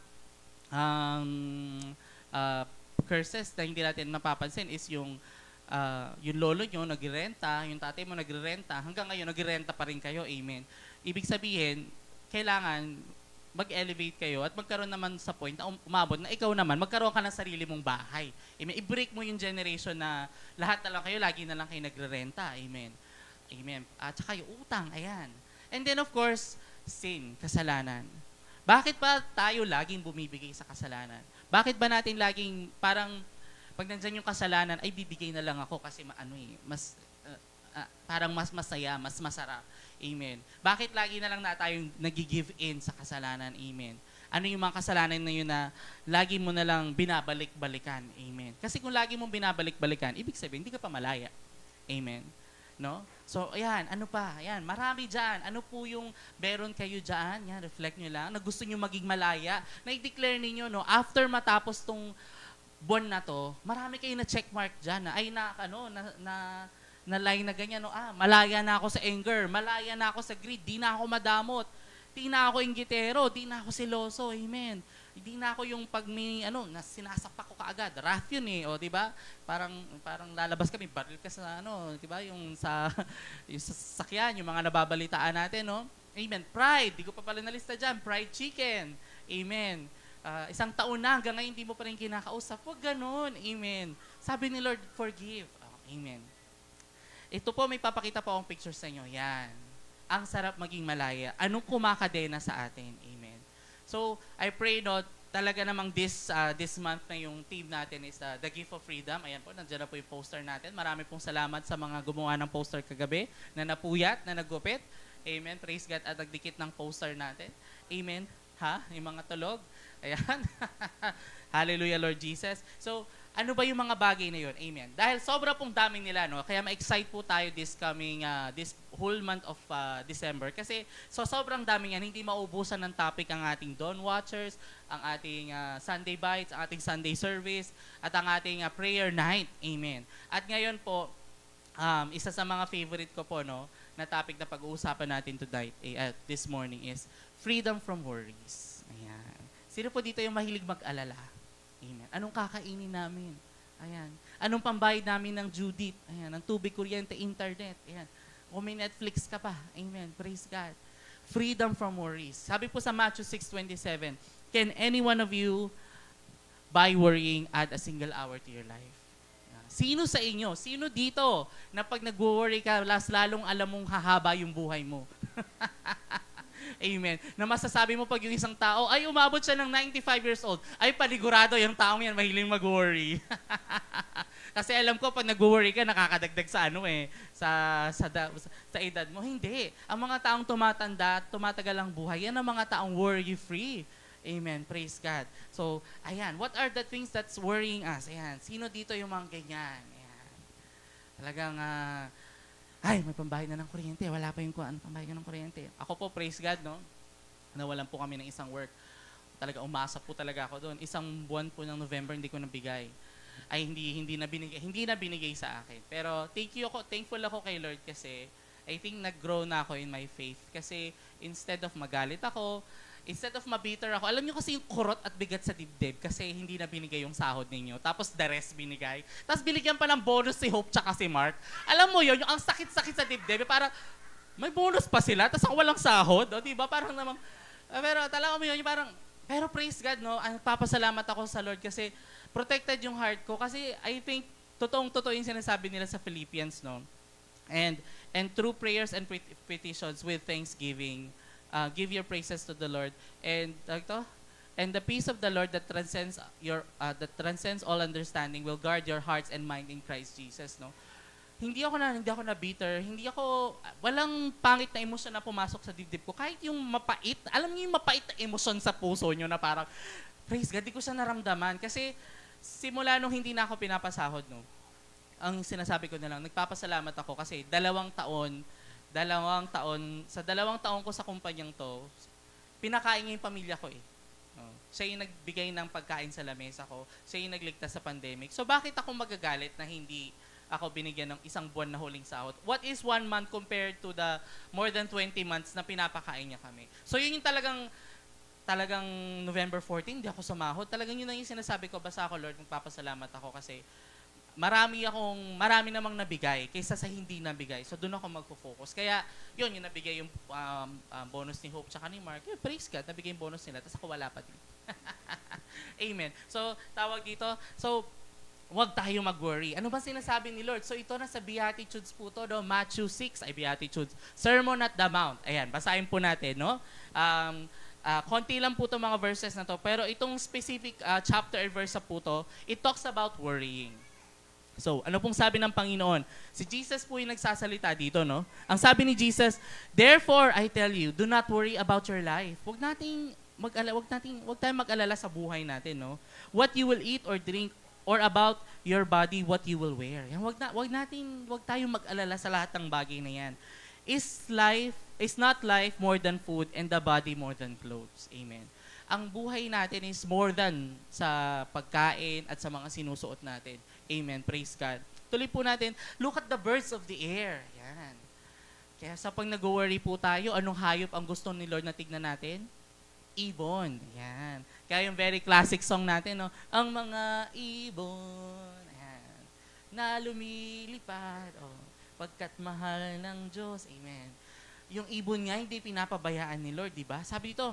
curses na hindi natin napapansin is yung lolo nyo nagrerenta, yung tatay mo nagrerenta, hanggang ngayon nagrerenta pa rin kayo. Amen. Ibig sabihin, kailangan mag-elevate kayo at magkaroon naman sa point na umabot na ikaw naman, magkaroon ka ng sarili mong bahay. Amen. I-break mo yung generation na lahat na lang kayo, lagi na lang kayo nagre-renta. Amen. Amen. At saka yung utang, ayan. And then of course, sin, kasalanan. Bakit ba tayo laging bumibigay sa kasalanan? Bakit ba natin laging parang pag nandyan yung kasalanan, ay bibigay na lang ako kasi mas parang mas masaya, mas masarap. Amen. Bakit lagi na lang na tayong nag-give in sa kasalanan? Amen. Ano yung mga kasalanan na yun na lagi mo na lang binabalik-balikan? Amen. Kasi kung lagi mong binabalik-balikan, ibig sabihin, hindi ka pa malaya. Amen. No? So, ayan, ano pa? Ayan, marami dyan. Ano po yung meron kayo dyan? Yan, reflect nyo lang. Na gusto nyo maging malaya. Na-declare ninyo, no? After matapos tong buwan na to, marami kayo na checkmark dyan. Na, ay, na line na ganyan, no? Malaya na ako sa anger. Malaya na ako sa greed. Di na ako madamot. Di na ako inggitero. Di na ako siloso. Amen. Hindi na ako yung pag may sinasapak ko kaagad. Wrath yun eh, o di ba? Parang lalabas kami, baril ka sa di ba? Yung sa sakyan, yung mga nababalitaan natin, no? Amen. Pride, di ko pa pala nalista diyan. Fried chicken. Amen. Isang taon na hanggang ngayon hindi mo pa rin kinakausap. Huwag ganun. Amen. Sabi ni Lord, forgive. Amen. Ito po, may papakita po akong picture sa inyo. Yan. Ang sarap maging malaya. Anong kumakadena sa atin? Amen. So, I pray, no, talaga namang this month na yung team natin is The Gift of Freedom. Ayan po, nandiyan na po yung poster natin. Marami pong salamat sa mga gumawa ng poster kagabi, na napuyat, na nagupit. Amen. Praise God at nagdikit ng poster natin. Amen. Yung mga tulog. Ayan. Hallelujah, Lord Jesus. So, ano ba yung mga bagay na yun? Amen. Dahil sobra pong daming nila, no? Kaya ma-excite po tayo this whole month of December. Kasi sobrang daming yan, hindi maubusan ng topic ang ating Dawn Watchers, ang ating Sunday Bites, ang ating Sunday Service, at ang ating prayer night. Amen. At ngayon po, isa sa mga favorite ko po, no, na topic na pag-uusapan natin tonight, this morning is freedom from worries. Ayan. Sino po dito yung mahilig mag-alala? Amen. Anong kakainin namin? Ayan. Anong pambayad namin ng Judith? Ayan. Ang tubig, kuryente, internet. Ayan. Kung may Netflix ka pa. Amen. Praise God. Freedom from worries. Sabi po sa Matthew 6:27, can any one of you, by worrying, add a single hour to your life? Ayan. Sino sa inyo? Sino dito na pag nag-worry ka, lalong alam mong hahaba yung buhay mo? Amen. Na masasabi mo pag yung isang tao, ay umabot siya ng 95 years old, ay panigurado yung taong yan mahiling mag-worry. Kasi alam ko, pag nag-worry ka, nakakadagdag sa sa edad mo. Hindi. Ang mga taong tumatanda, tumatagal ang buhay, yan ang mga taong worry-free. Amen. Praise God. So, ayan. What are the things that's worrying us? Ayan. Sino dito yung mga ganyan? Ayan. Talagang, ay, may pambayad na ng kuryente. Wala pa yung pambayad ng kuryente. Ako po, praise God, no? Nawalan po kami ng isang work. Talaga, umasa po talaga ako doon. Isang buwan po ng November, hindi ko nabigay. Ay, hindi na binigay sa akin. Pero, thankful ako kay Lord kasi I think nag-grow na ako in my faith. Kasi, instead of magalit ako, instead of mabiter ako, alam niyo kasi yung kurot at bigat sa dibdib kasi hindi na binigay yung sahod ninyo. Tapos the rest binigay. Tapos binigyan pa ng bonus si Hope tsaka si Mark. Alam mo yun, yung ang sakit-sakit sa dibdib, parang may bonus pa sila, tapos ako walang sahod. O, diba? Parang namang, pero talaga mo yun, yung parang, pero praise God, no? Papasalamat ako sa Lord kasi protected yung heart ko. Kasi I think, totoong-totoo yung sinasabi nila sa Philippians, no? And through prayers and petitions with thanksgiving, give your praises to the Lord, and the peace of the Lord that transcends all understanding will guard your hearts and mind in Christ Jesus. No, hindi ako na bitter, walang pangit na emosyon na pumasok sa dibdib ko. Kahit yung mapait, alam niyo yung mapait na emosyon sa puso niyo na parang praise God, di ko siya naramdaman kasi simula nung hindi na ako pinapasahod, no, ang sinasabi ko na lang, nagpapasalamat ako kasi sa 2 taon ko sa kumpanyang to, pinakain niya yung pamilya ko eh. Siya yung nagbigay ng pagkain sa lamesa ko. Siya yung nagligtas sa pandemic. So bakit ako magagalit na hindi ako binigyan ng isang buwan na huling sahod? What is 1 month compared to the more than 20 months na pinapakain niya kami? So yun yung talagang November 14, hindi ako sumahod. Talagang yun ang yung sinasabi ko, basta ako, Lord, magpapasalamat ako kasi marami namang nabigay kaysa sa hindi nabigay. So, doon ako magpo-focus. Kaya, yun, yung nabigay yung bonus ni Hope tsaka ni Mark. Yeah, praise God, nabigay yung bonus nila. Tapos ako wala pa din. Amen. So, tawag dito. So, huwag tayo mag-worry. Ano ba sinasabi ni Lord? So, ito na sa Beatitudes po to, no? Matthew 6 ay Beatitudes. Sermon at the Mount. Ayan, basahin po natin, no? konti lang po itong mga verses na to, pero itong specific chapter and verse po to, it talks about worrying. So, ano pong sabi ng Panginoon? Si Jesus po yung nagsasalita dito, no? Ang sabi ni Jesus, "Therefore, I tell you, do not worry about your life." Huwag tayong mag-alala sa buhay natin, no? What you will eat or drink, or about your body, what you will wear. Yan, wag tayong mag-alala sa lahat ng bagay na yan. Is not life more than food, and the body more than clothes? Amen. Ang buhay natin is more than sa pagkain at sa mga sinusuot natin. Amen. Praise God. Tuloy po natin, look at the birds of the air. Yan. Kaya sa pag nag-worry po tayo, anong hayop ang gusto ni Lord na tignan natin? Ibon. Yan. Kaya yung very classic song natin, no? Ang mga ibon, yan, na lumilipad, pagkat mahal ng Diyos. Amen. Yung ibon nga, hindi pinapabayaan ni Lord, di ba? Sabi dito,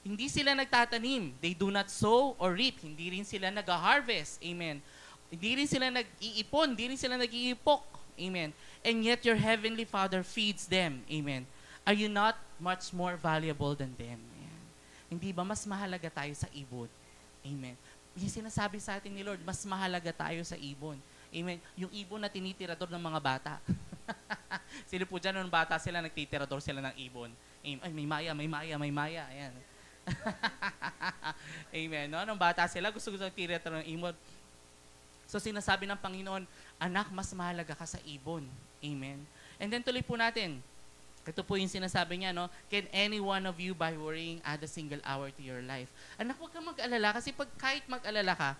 hindi sila nagtatanim. They do not sow or reap. Hindi rin sila nag-harvest. Amen. Hindi rin sila nag-iipon. Hindi rin sila nag-iipok. Amen. And yet your heavenly Father feeds them. Amen. Are you not much more valuable than them? Amen. Hindi ba mas mahalaga tayo sa ibon? Amen. Yung sinasabi sa atin ni Lord, mas mahalaga tayo sa ibon. Amen. Yung ibon na tinitirador ng mga bata. Sino po dyan, nung bata sila, nagtitirador sila ng ibon. Amen. Ay, may maya. Ayan. Amen. No? Nung bata sila, gusto nagtitirador ng ibon. So sinasabi ng Panginoon, anak, mas mahalaga ka sa ibon. Amen. And then tuloy po natin. Ito po yung sinasabi niya, no? Can any one of you by worrying add a single hour to your life? Anak, huwag kang mag-alala kasi kahit mag-alala ka,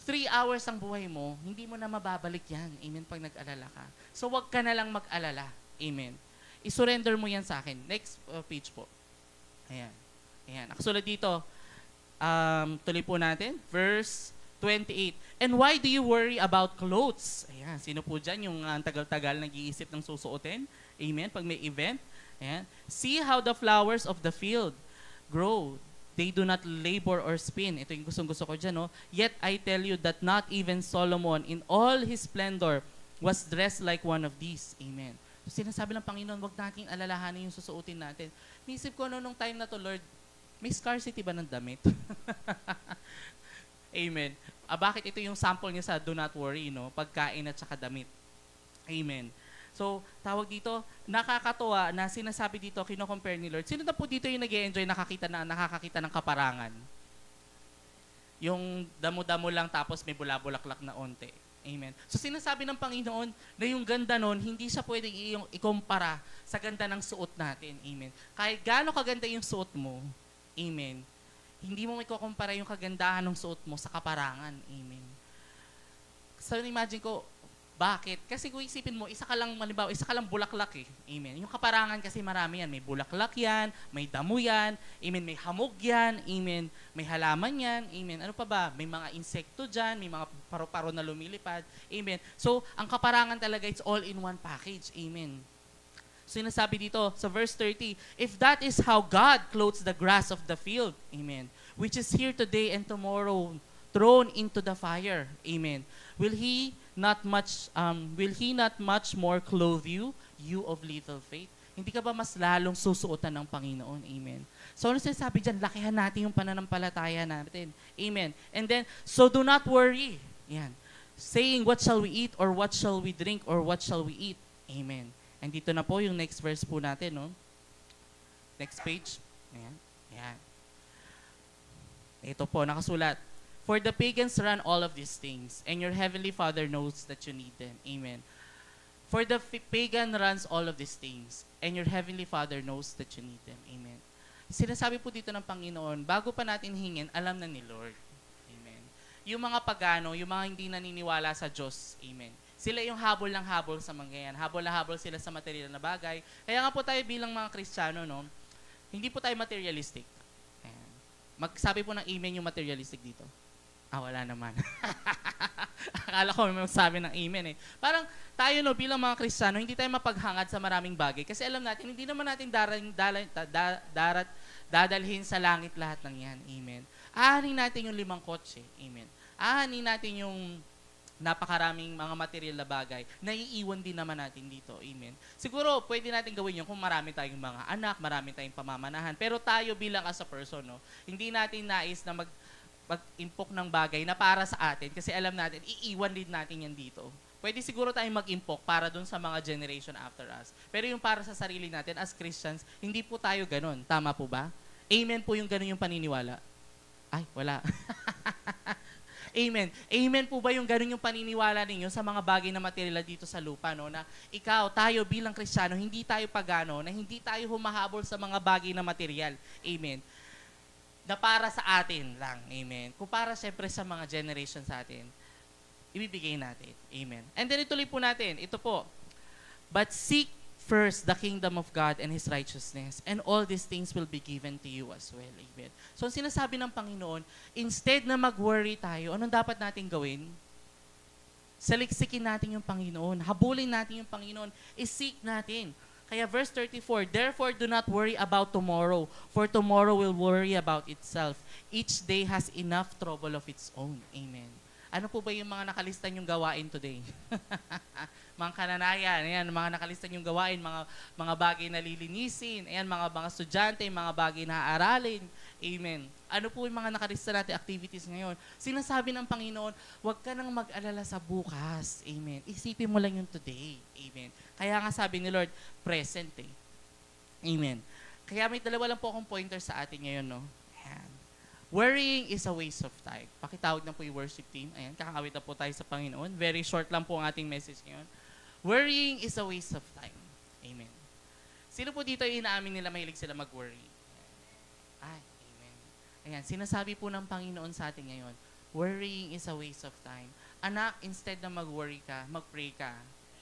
3 hours ang buhay mo, hindi mo na mababalik yan. Amen, pag nag-alala ka. So huwag ka na lang mag-alala. Amen. I-surrender mo yan sa akin. Next page po. Ayan. Nakasulat dito. Tuloy po natin. Verse 28. And why do you worry about clothes? Ayan, sino po dyan yung tagal-tagal nag-iisip ng susuotin? Amen, pag may event. Ayan. See how the flowers of the field grow. They do not labor or spin. Ito yung gustong-gusto ko dyan, no? Yet I tell you that not even Solomon in all his splendor was dressed like one of these. Amen. So, sinasabi ng Panginoon, wag nating alalahanin yung susuotin natin. Naisip ko nung time na to, Lord, may scarcity ba ng damit? Amen. Bakit ito yung sample niya sa do not worry, no? Pagkain at saka damit. Amen. So, tawag dito, nakakatuwa na sinasabi dito, kino-compare ni Lord. Sino na po dito yung nag-e-enjoy nakakakita ng kaparangan? Yung damo-damo lang tapos may bulabulaklak na onte. Amen. So, sinasabi ng Panginoon na yung ganda nun, hindi siya pwedeng ikumpara sa ganda ng suot natin. Amen. Kahit gaano kaganda yung suot mo, amen, hindi mo ikukumpara yung kagandahan ng suot mo sa kaparangan. Amen. So, imagine ko, bakit? Kasi kung isipin mo, isa ka lang bulaklak eh. Amen. Yung kaparangan kasi marami yan. May bulaklak yan, may damo yan, amen, may hamog yan, amen, may halaman yan, amen. Ano pa ba? May mga insekto dyan, may mga paro-paro na lumilipad, amen. So, ang kaparangan talaga, it's all in one package, amen. So, sinasabi dito sa verse 30, if that is how God clothes the grass of the field, amen, which is here today and tomorrow thrown into the fire, amen, will He not much more clothe you, you of little faith? Hindi ka ba mas lalong susuotan ng Panginoon? Amen. So, ano sinasabi dyan? Lakihan natin yung pananampalataya natin. Amen. And then, so do not worry. Yan. Saying, what shall we eat, or what shall we drink, or what shall we eat? Amen. And dito na po yung next verse po natin, no? Next page. Ayan. Ayan. Ito po, nakasulat. For the pagans run all of these things, and your heavenly Father knows that you need them. Amen. For the pagan runs all of these things, and your heavenly Father knows that you need them. Amen. Sinasabi po dito ng Panginoon, bago pa natin hingin, alam na ni Lord. Amen. Yung mga pagano, yung mga hindi naniniwala sa Diyos. Amen. Sila yung habol ng habol sa mga yan. Habol na habol sila sa material na bagay. Kaya nga po tayo bilang mga Kristiyano, no, hindi po tayo materialistic. Ayan. Magsabi po ng amen yung materialistic dito. Wala naman. Akala ko may magsabi ng amen eh. Parang tayo, no, bilang mga Kristiyano, hindi tayo mapaghangad sa maraming bagay. Kasi alam natin, hindi naman natin dadalhin sa langit lahat ng yan. Amen. Aanin natin yung 5 kotse. Amen. Aanin natin yung napakaraming mga material na bagay, naiiwan din naman natin dito. Amen. Siguro, pwede natin gawin yun kung marami tayong mga anak, marami tayong pamamanahan. Pero tayo bilang as a person, no, hindi natin nais na mag-impok ng bagay na para sa atin kasi alam natin, iiwan din natin yan dito. Pwede siguro tayong mag-impok para dun sa mga generation after us. Pero yung para sa sarili natin as Christians, hindi po tayo ganun. Tama po ba? Amen po yung ganun yung paniniwala. Ay, wala. Amen. Amen po ba yung ganun yung paniniwala ninyo sa mga bagay na material dito sa lupa, no? Na ikaw, tayo bilang Kristiyano, hindi tayo pagano, na hindi tayo humahabol sa mga bagay na material. Amen. Na para sa atin lang. Amen. Kung para syempre sa mga generation sa atin, ibibigay natin. Amen. And then ituloy po natin. Ito po. But seek first the kingdom of God and His righteousness, and all these things will be given to you as well. Amen. So, ang sinasabi ng Panginoon, instead na mag-worry tayo, anong dapat natin gawin? Saliksikin natin yung Panginoon. Habulin natin yung Panginoon. I-seek natin. Kaya verse 34, therefore do not worry about tomorrow, for tomorrow will worry about itself. Each day has enough trouble of its own. Amen. Ano po ba yung mga nakalista niyong gawain today? Mga kananayan, ayan, mga nakalista niyong gawain, mga bagay na lilinisin, ayan, mga estudyante, mga bagay na aaralin. Amen. Ano po yung mga nakalista natin activities ngayon? Sinasabi ng Panginoon, huwag ka nang mag-alala sa bukas. Amen. Isipin mo lang yung today. Amen. Kaya nga sabi ni Lord, present eh. Amen. Kaya may dalawa lang po akong pointer sa atin ngayon, no? Ayan. Worrying is a waste of time. Pakitawag na po yung worship team. Ayan, kakawit na po tayo sa Panginoon. Very short lang po ang ating message ngayon. Worrying is a waste of time. Amen. Sino po dito yung inaamin nila mahilig sila mag-worry? Ay, amen. Ayan, sinasabi po ng Panginoon sa atin ngayon, worrying is a waste of time. Anak, instead na mag-worry ka, mag-pray ka.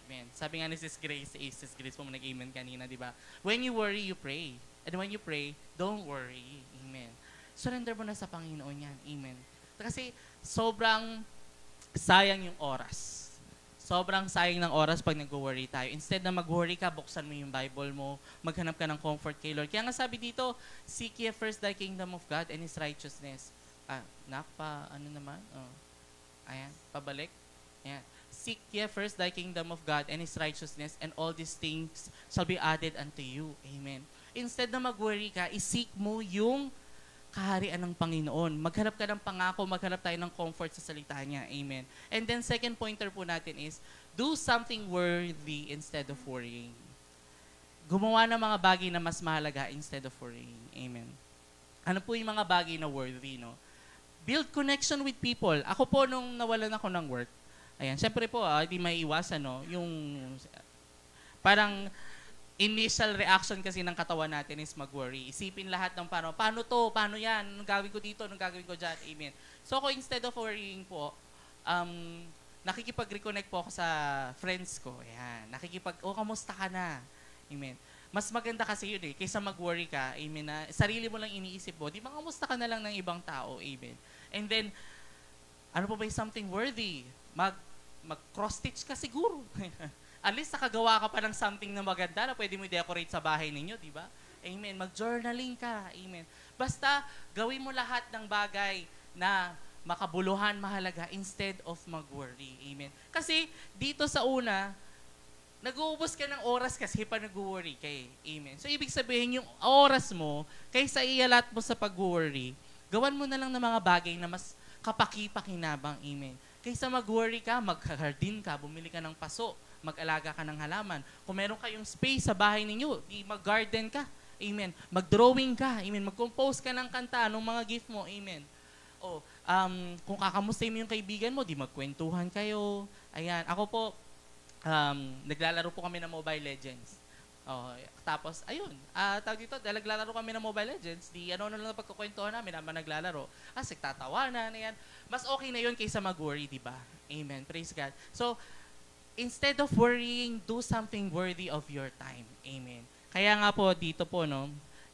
Amen. Sabi nga ni Sis Grace, Sis Grace po nag-amen kanina, di ba? When you worry, you pray. And when you pray, don't worry. Amen. Surrender mo na sa Panginoon yan. Amen. Kasi sobrang sayang yung oras. Sobrang sayang ng oras pag nag-worry tayo. Instead na mag-worry ka, buksan mo yung Bible mo, maghanap ka ng comfort kay Lord. Kaya nga sabi dito, seek ye first the kingdom of God and His righteousness. Ano naman? Oh. Ayan, pabalik. Ayan. Seek ye first the kingdom of God and His righteousness, and all these things shall be added unto you. Amen. Instead na mag-worry ka, isik mo yung kaharian ng Panginoon. Maghanap ka ng pangako, maghanap tayo ng comfort sa salita niya. Amen. And then second pointer po natin is, do something worthy instead of worrying. Gumawa ng mga bagay na mas mahalaga instead of worrying. Amen. Ano po yung mga bagay na worthy, no? Build connection with people. Ako po, nung nawalan ako ng work, ayan, syempre po, hindi may iwasan, no? Yung, parang, initial reaction kasi ng katawan natin is mag-worry. Isipin lahat ng paano to, paano yan, anong gagawin ko dito, anong gagawin ko dyan, amen. So ako instead of worrying po, nakikipag-reconnect po ako sa friends ko. Ayan, kamusta ka na? Amen. Mas maganda kasi yun eh, kaysa mag-worry ka, amen, na sarili mo lang iniisip mo, di ba kamusta ka na lang ng ibang tao, amen. And then, ano pa ba yung something worthy? Mag-cross-stitch ka siguro. At least nakagawa ka pa ng something na maganda na pwede mo i-decorate sa bahay ninyo, di ba? Amen. Mag-journaling ka. Amen. Basta, gawin mo lahat ng bagay na makabuluhan, mahalaga, instead of mag-worry. Amen. Kasi, dito sa una, nag-uubos ka ng oras kasi pa nag-worry kay. Amen. So, ibig sabihin, yung oras mo, kaysa ialat mo sa pag-worry, gawan mo na lang ng mga bagay na mas kapaki-pakinabang. Amen. Kaysa mag-worry ka, mag-garden ka, bumili ka ng paso, mag-alaga ka ng halaman. Kung meron kayong space sa bahay ninyo, mag-garden ka. Amen. Mag-drawing ka. Amen. Mag-compose ka ng kanta, anong mga gift mo. Amen. O, kung kakamustahin mo yung kaibigan mo, di magkwentuhan kayo. Ayan. Ako po, naglalaro po kami ng Mobile Legends. Tapos, ayun. Tawag dito, dahil naglalaro kami ng Mobile Legends, ano na lang pagkukwentuhan namin, naman naglalaro. Tatawanan, ayan. Mas okay na yun kaysa mag-worry, di ba? Amen. Praise God. So, instead of worrying, do something worthy of your time. Amen. Kaya nga po, dito po, no,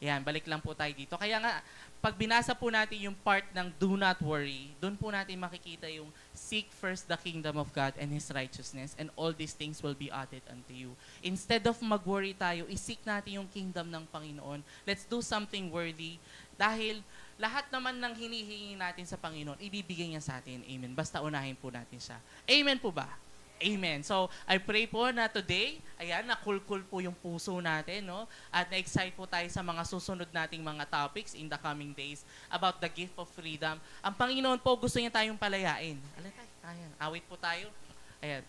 Ayan, balik lang po tayo dito. Kaya nga, pag binasa po natin yung part ng do not worry, doon po natin makikita yung seek first the kingdom of God and His righteousness, and all these things will be added unto you. Instead of mag-worry tayo, isik natin yung kingdom ng Panginoon. Let's do something worthy. Dahil lahat naman ng hinihingi natin sa Panginoon, ibibigay niya sa atin. Amen. Basta unahin po natin siya. Amen po ba? Amen. So, I pray po na today, ayan, nakulkul po yung puso natin, no? At na-excite po tayo sa mga susunod nating mga topics in the coming days about the gift of freedom. Ang Panginoon po, gusto niya tayong palayain. Ayan, awit po tayo. Ayan.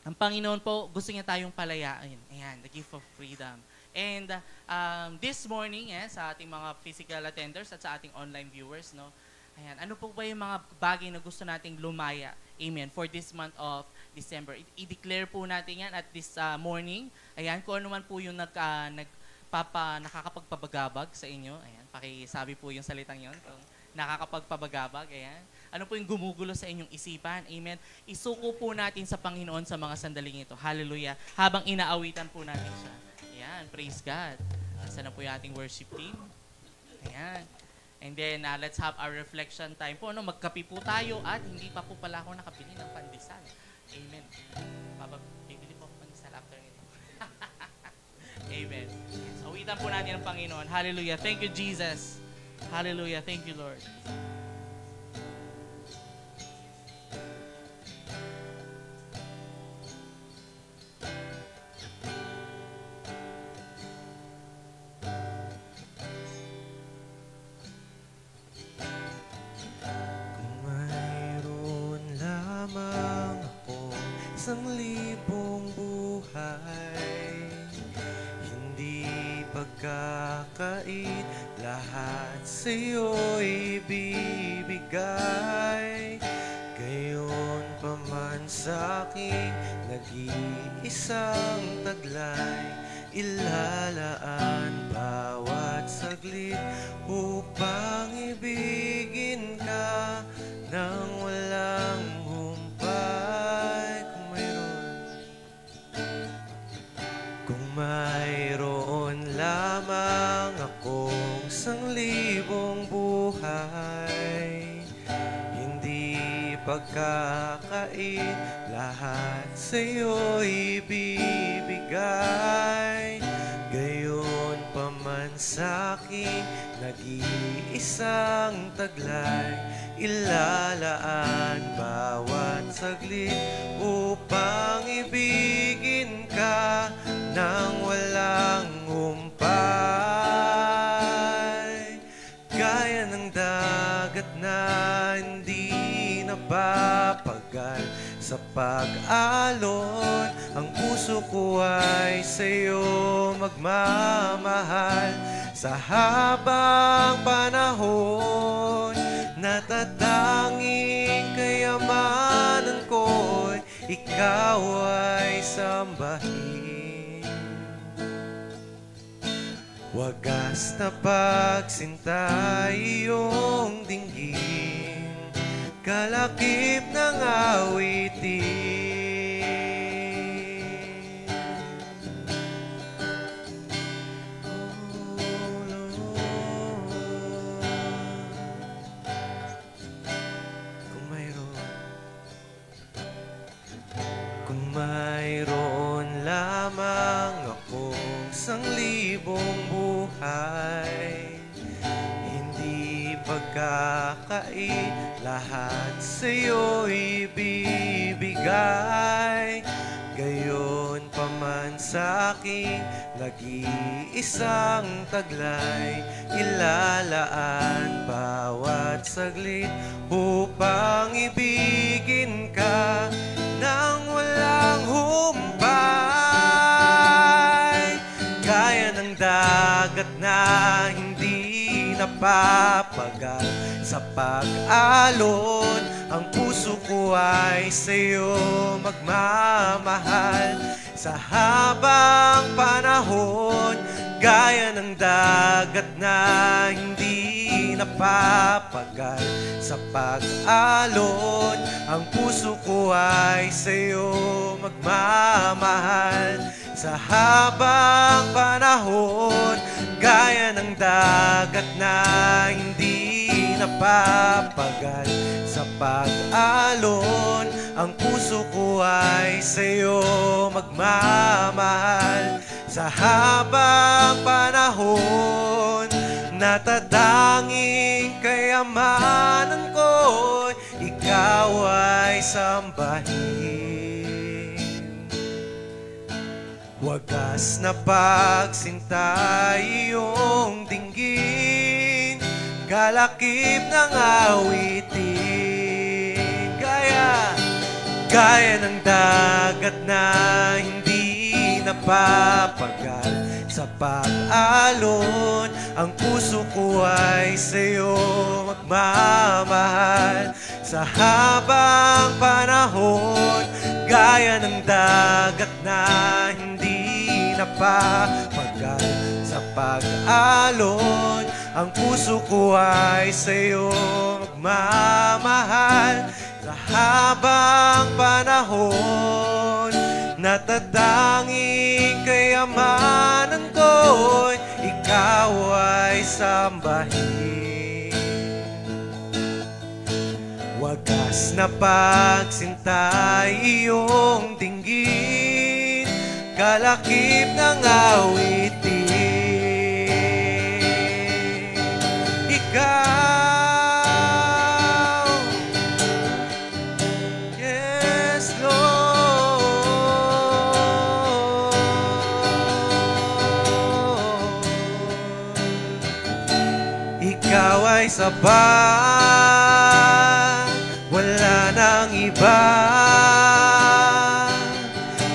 Ang Panginoon po, gusto niya tayong palayain. Ayan, the gift of freedom. And this morning, sa ating mga physical attenders at sa ating online viewers, no? Ayan, ano po ba yung mga bagay na gusto nating lumaya? Amen. For this month of December. I-declare po natin yan at this morning. Ayan, kung ano man po yung nakakapagpabagabag sa inyo. Ayan, pakisabi po yung salitang yun. Kung nakakapagpabagabag, ayan. Ano po yung gumugulo sa inyong isipan? Amen. Isuko po natin sa Panginoon sa mga sandaling ito. Hallelujah. Habang inaawitan po natin siya. Ayan, praise God. Asa na po yung ating worship team? Ayan. And then, let's have our reflection time po. Magkape po tayo at hindi pa po pala ako nakabili ng pandesal. Amen. Bibili po ako pandesal after nito. Amen. So, awitan po natin ang Panginoon. Hallelujah. Thank you, Jesus. Hallelujah. Thank you, Lord. Isang libong buhay, hindi pagkakait, lahat sa'yo'y ibibigay. Gayon pa man sa'king nag-iisang taglay, ilalaan bawat saglit upang ibigin ka nang walang humpay. Mayroon lamang akong 1,000 buhay, hindi pagkakait, lahat sa'yo'y ibibigay. Gayon pa man sa'king nag-iisang taglay, ilalaan bawat saglit upang ibigin ka nang walang humpay. Gaya ng dagat na hindi napapagal sa pag-alon, ang puso ko ay sa'yo magmamahal. Sa habang panahon, natatanging kayamanan ko'y ikaw ay sambahin. Wagas na pagsinta iyong dinggin, kalakip ng awitin. Oh Lord, kung mayroon lamang akong 1,000 buhay, hindi pagkakait, lahat sa'yo'y ibibigay. Gayon pa man sa'king nag-iisang taglay, ilalaan bawat saglit upang ibigin ka nang walang humpay. Gaya ng dagat na hindi napapagal sa pag-alon, ang puso ko ay sa'yo magmamahal. Sa habang panahon, gaya ng dagat na hindi napapagal sa pag-alon, ang puso ko ay sa'yo magmamahal. Sa habang panahon, Gaya ng dagat na hindi napapagal sa pag-alon, ang puso ko ay sa'yo magmamahal. Sa habang panahon, natadanging kayamanan ko, ikaw ay sambahin. Wagas na pagsinta iyong dinggin, kalakip ng awitin. Gaya ng dagat na hindi napapagal sa pag-alon, ang puso ko ay sa'yo magmamahal. Sa habang panahon, gaya ng dagat na hindi napapagal sa pag-alon, ang puso ko ay sa'yo magmamahal. Sa habang panahon, natadanging kayamanan ko, ikaw ay sambahin. Wagas na pagsinta iyong dinggin, kalakip ng awitin. Ikaw, yes Lord, ikaw ay sapat, wala nang iba.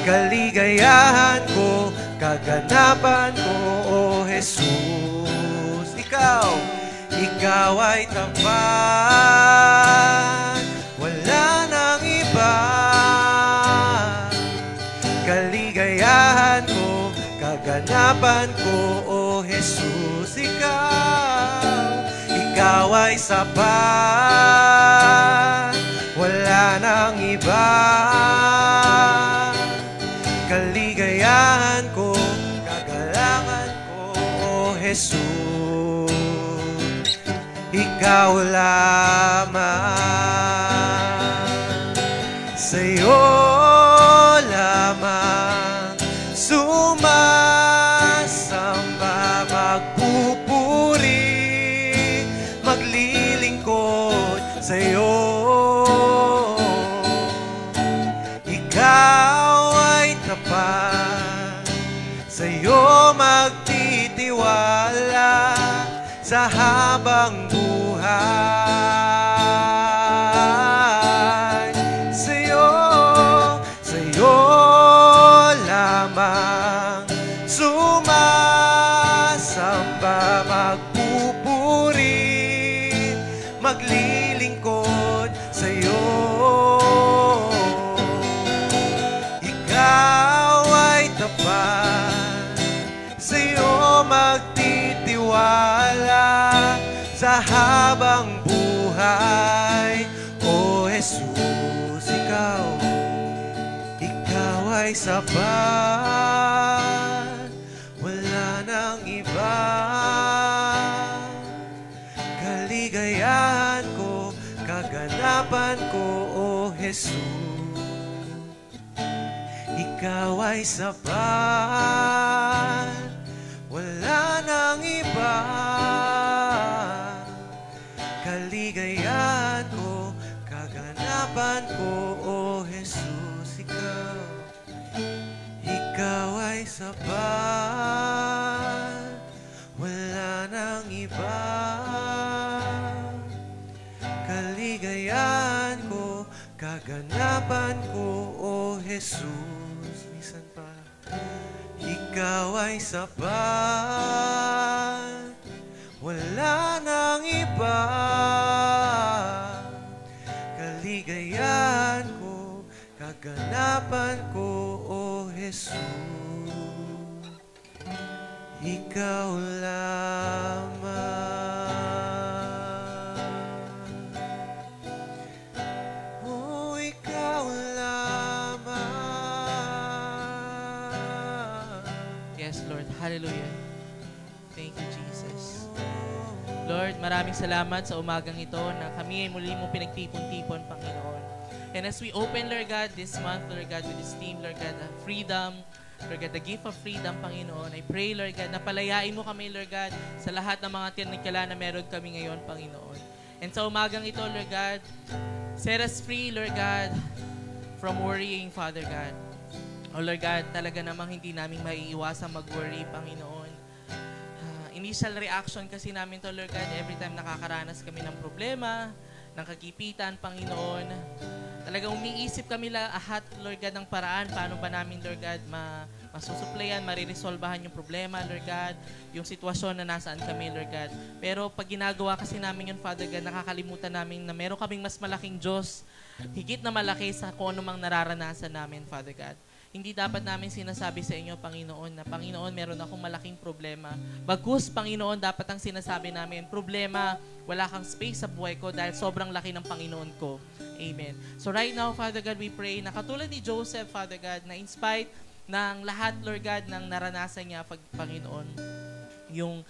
Kaligayahan ko, kaganapan ko, O Jesus. Ikaw ay tapat, wala nang iba. Kaligayahan ko, kaganapan ko, O Jesus. Ikaw ay sapat, wala nang iba. Kaligayahan ko, kagalangan ko, O Jesus. Ikaw lamang, sa'yo lamang sumasamba, magpupuri, maglilingkod sa'yo. Ikaw ay tapat, sa'yo magtitiwala sa habang buhay. Sa'yo lamang sumasamba, magpupuri, maglilingkod sa'yo. Ikaw ay tapat, sa'yo magtitiwala sa habang buhay. O Jesus, ikaw ay sapat, wala nang iba. Kaligayahan ko, kaganapan ko, O Jesus. Ikaw ay sapat, wala nang iba. Kaligayahan ko, kaganapan ko, O Jesus. Ikaw ay sapat, wala nang iba. Kaligayahan ko, kaganapan ko, O Jesus. Minsan pa. Ikaw ay sapat, wala nang iba. Kaligayahan ko, kaganapan ko, O Jesus. Ikaw lamang. Oh, ikaw lamang. Yes, Lord. Hallelujah. Thank you, Jesus. Lord, maraming salamat sa umagang ito na kami ay muli mong pinagtipon-tipon, Panginoon. And as we open, Lord God, this month, Lord God, with this theme, Lord God, freedom, Lord God, the gift of freedom, Panginoon. I pray, Lord God, na palayain mo kami, Lord God, sa lahat ng mga tinagkala na meron kami ngayon, Panginoon. And sa umagang ito, Lord God, set us free, Lord God, from worrying, Father God. Oh, Lord God, talaga namang hindi namin maiiwasang mag-worry, Panginoon. Initial reaction kasi namin to, Lord God, every time nakakaranas kami ng problema, ng kagipitan, Panginoon. Talagang umiisip kami lahat, Lord God, ng paraan. Paano ba namin, Lord God, masusuplayan, mariresolbahan yung problema, Lord God, yung sitwasyon na nasaan kami, Lord God. Pero pag ginagawa kasi namin yun, Father God, nakakalimutan namin na meron kaming mas malaking Diyos, higit na malaki sa kung anumang nararanasan namin, Father God. Hindi dapat namin sinasabi sa inyo, Panginoon, na Panginoon, meron akong malaking problema. Bagus, Panginoon, dapat ang sinasabi namin, problema, wala kang space sa buhay ko dahil sobrang laki ng Panginoon ko. Amen. So right now, Father God, we pray na katulad ni Joseph, Father God, na in spite ng lahat, Lord God, ng naranasan niya, Panginoon, yung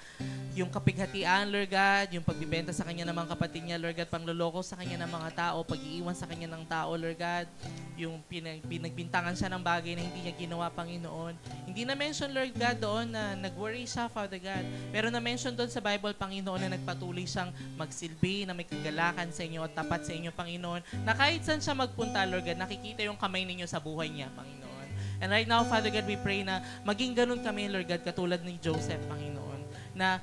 kapighatian, Lord God, yung pagbibenta sa kanya ng mga kapatid niya, Lord God, pangloloko sa kanya ng mga tao, pag-iiwan sa kanya ng tao, Lord God, yung pinagbintangan siya ng bagay na hindi niya ginawa, Panginoon. Hindi na-mention, Lord God, doon na nag-worry siya, Father God. Pero na-mention doon sa Bible, Panginoon, na nagpatuloy siyang magsilbi, na may kagalakan sa inyo at tapat sa inyo, Panginoon, na kahit saan siya magpunta, Lord God, nakikita yung kamay ninyo sa buhay niya, Panginoon. And right now, Father God, we pray na maging ganun kami, Lord God, katulad ni Joseph, Panginoon, na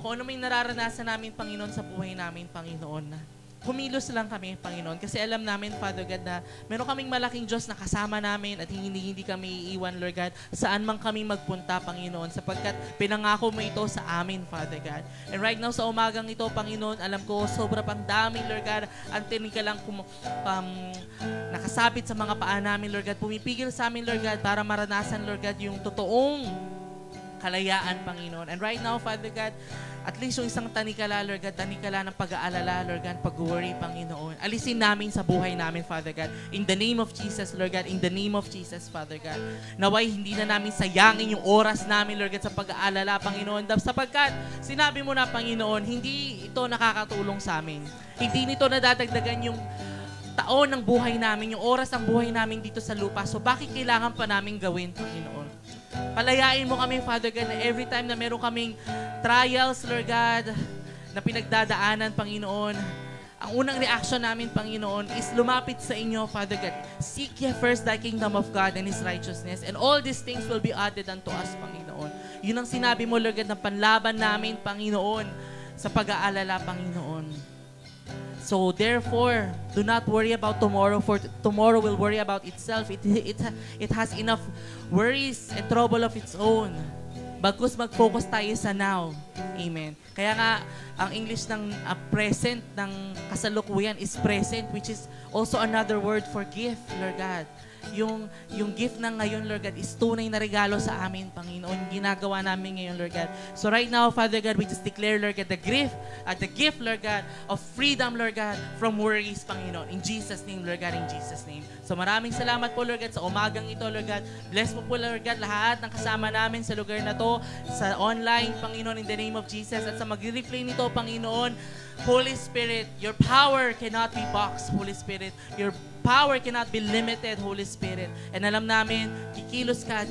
kung ano may nararanasan namin, Panginoon, sa buhay namin, Panginoon, na kumilos lang kami, Panginoon, kasi alam namin, Father God, na meron kaming malaking Diyos na kasama namin at hindi kami iiwan, Lord God, saan man kami magpunta, Panginoon, sapagkat pinangako mo ito sa amin, Father God. And right now, sa umagang ito, Panginoon, alam ko, sobra pang dami, Lord God, ang tinika lang nakasabit sa mga paa namin, Lord God, pumipigil sa amin, Lord God, para maranasan, Lord God, yung totoong kalayaan, Panginoon. And right now, Father God, at least yung isang tanikala, Lord God, tanikala ng pag-aalala, Lord God, pag-worry, Panginoon. Alisin namin sa buhay namin, Father God. In the name of Jesus, Lord God, in the name of Jesus, Father God. Naway, hindi na namin sayangin yung oras namin, Lord God, sa pag-aalala, Panginoon. Sapagkat, sinabi mo na, Panginoon, hindi ito nakakatulong sa amin. Hindi nito nadadagdagan yung taon ng buhay namin, yung oras ng buhay namin dito sa lupa. So, bakit kailangan pa namin gawin, Panginoon? Palayain mo kami, Father God, na every time na meron kaming trials, Lord God, na pinagdadaanan, Panginoon, ang unang reaction namin, Panginoon, is lumapit sa inyo, Father God. Seek ye first thy kingdom of God and His righteousness, and all these things will be added unto us, Panginoon. Yun ang sinabi mo, Lord God, na panlaban namin, Panginoon, sa pag-aalala, Panginoon. So therefore, do not worry about tomorrow, for tomorrow will worry about itself. It has enough worries and trouble of its own. Bagkus mag-focus tayo sa now. Amen. Kaya nga, ang English ng present, ng kasalukuyan is present, which is also another word for gift, Lord God. Yung gift na ngayon, Lord God, is tunay na regalo sa amin, Panginoon. Ginagawa namin ngayon, Lord God. So right now, Father God, we just declare, Lord God, the gift, Lord God, of freedom, Lord God, from worries, Panginoon. In Jesus' name, Lord God, in Jesus' name. So maraming salamat po, Lord God, sa umagang ito, Lord God. Bless po po, Lord God, lahat ng kasama namin sa lugar na to, sa online, Panginoon, in the name of Jesus. At sa mag-replay nito, Panginoon, Holy Spirit, your power cannot be boxed, Holy Spirit. Your power cannot be limited, Holy Spirit. And alam namin, kikilos ka,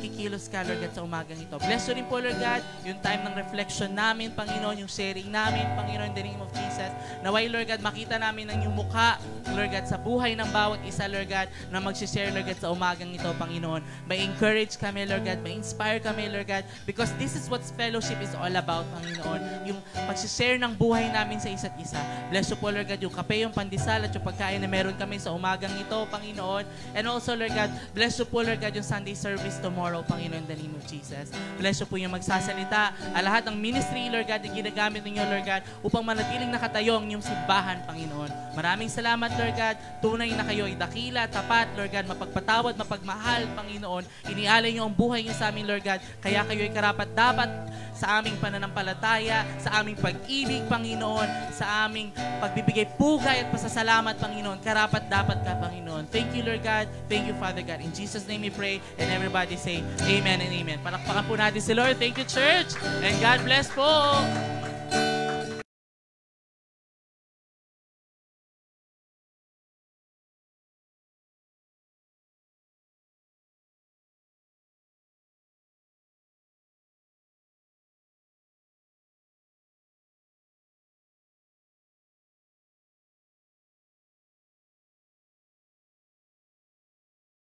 Lord God, sa umagang ito. Bless you rin po, Lord God, yung time ng reflection namin, Panginoon, yung sharing namin, Panginoon, in the name of Jesus. Naway, Lord God, makita namin ang yung mukha, Lord God, sa buhay ng bawat isa, Lord God, na mag-share, Lord God, sa umagang ito, Panginoon. May encourage kami, Lord God, may inspire kami, Lord God, because this is what fellowship is all about, Panginoon. Yung pag-share ng buhay namin sa isa't isa. Bless you po, Lord God, yung kape, yung pandesal, at yung pagkain na meron kami sa umagang ito, Panginoon. And also, Lord God, bless you po, Lord God, yung Sunday service tomorrow, Panginoon, in the name of Jesus. Bless you po yung magsasalita. Lahat ng ministry, Lord God, yung ginagamit ninyo, Lord God, upang manatiling nakatayong yung simbahan, Panginoon. Maraming salamat, Lord God. Tunay na kayo ay dakila, tapat, Lord God, mapagpatawad, mapagmahal, Panginoon. Inialay niyo ang buhay niyo sa amin, Lord God. Kaya kayo ay karapat-dapat sa aming pananampalataya, sa aming pag-ibig, Panginoon, sa aming pagbibigay pugay at pasasalamat, Panginoon. Karapat-dapat ka, Panginoon. Panginoon. Thank you, Lord God. Thank you, Father God. In Jesus' name we pray, and everybody say, Amen and Amen. Palakpakan po natin si Lord. Thank you, church. And God bless po.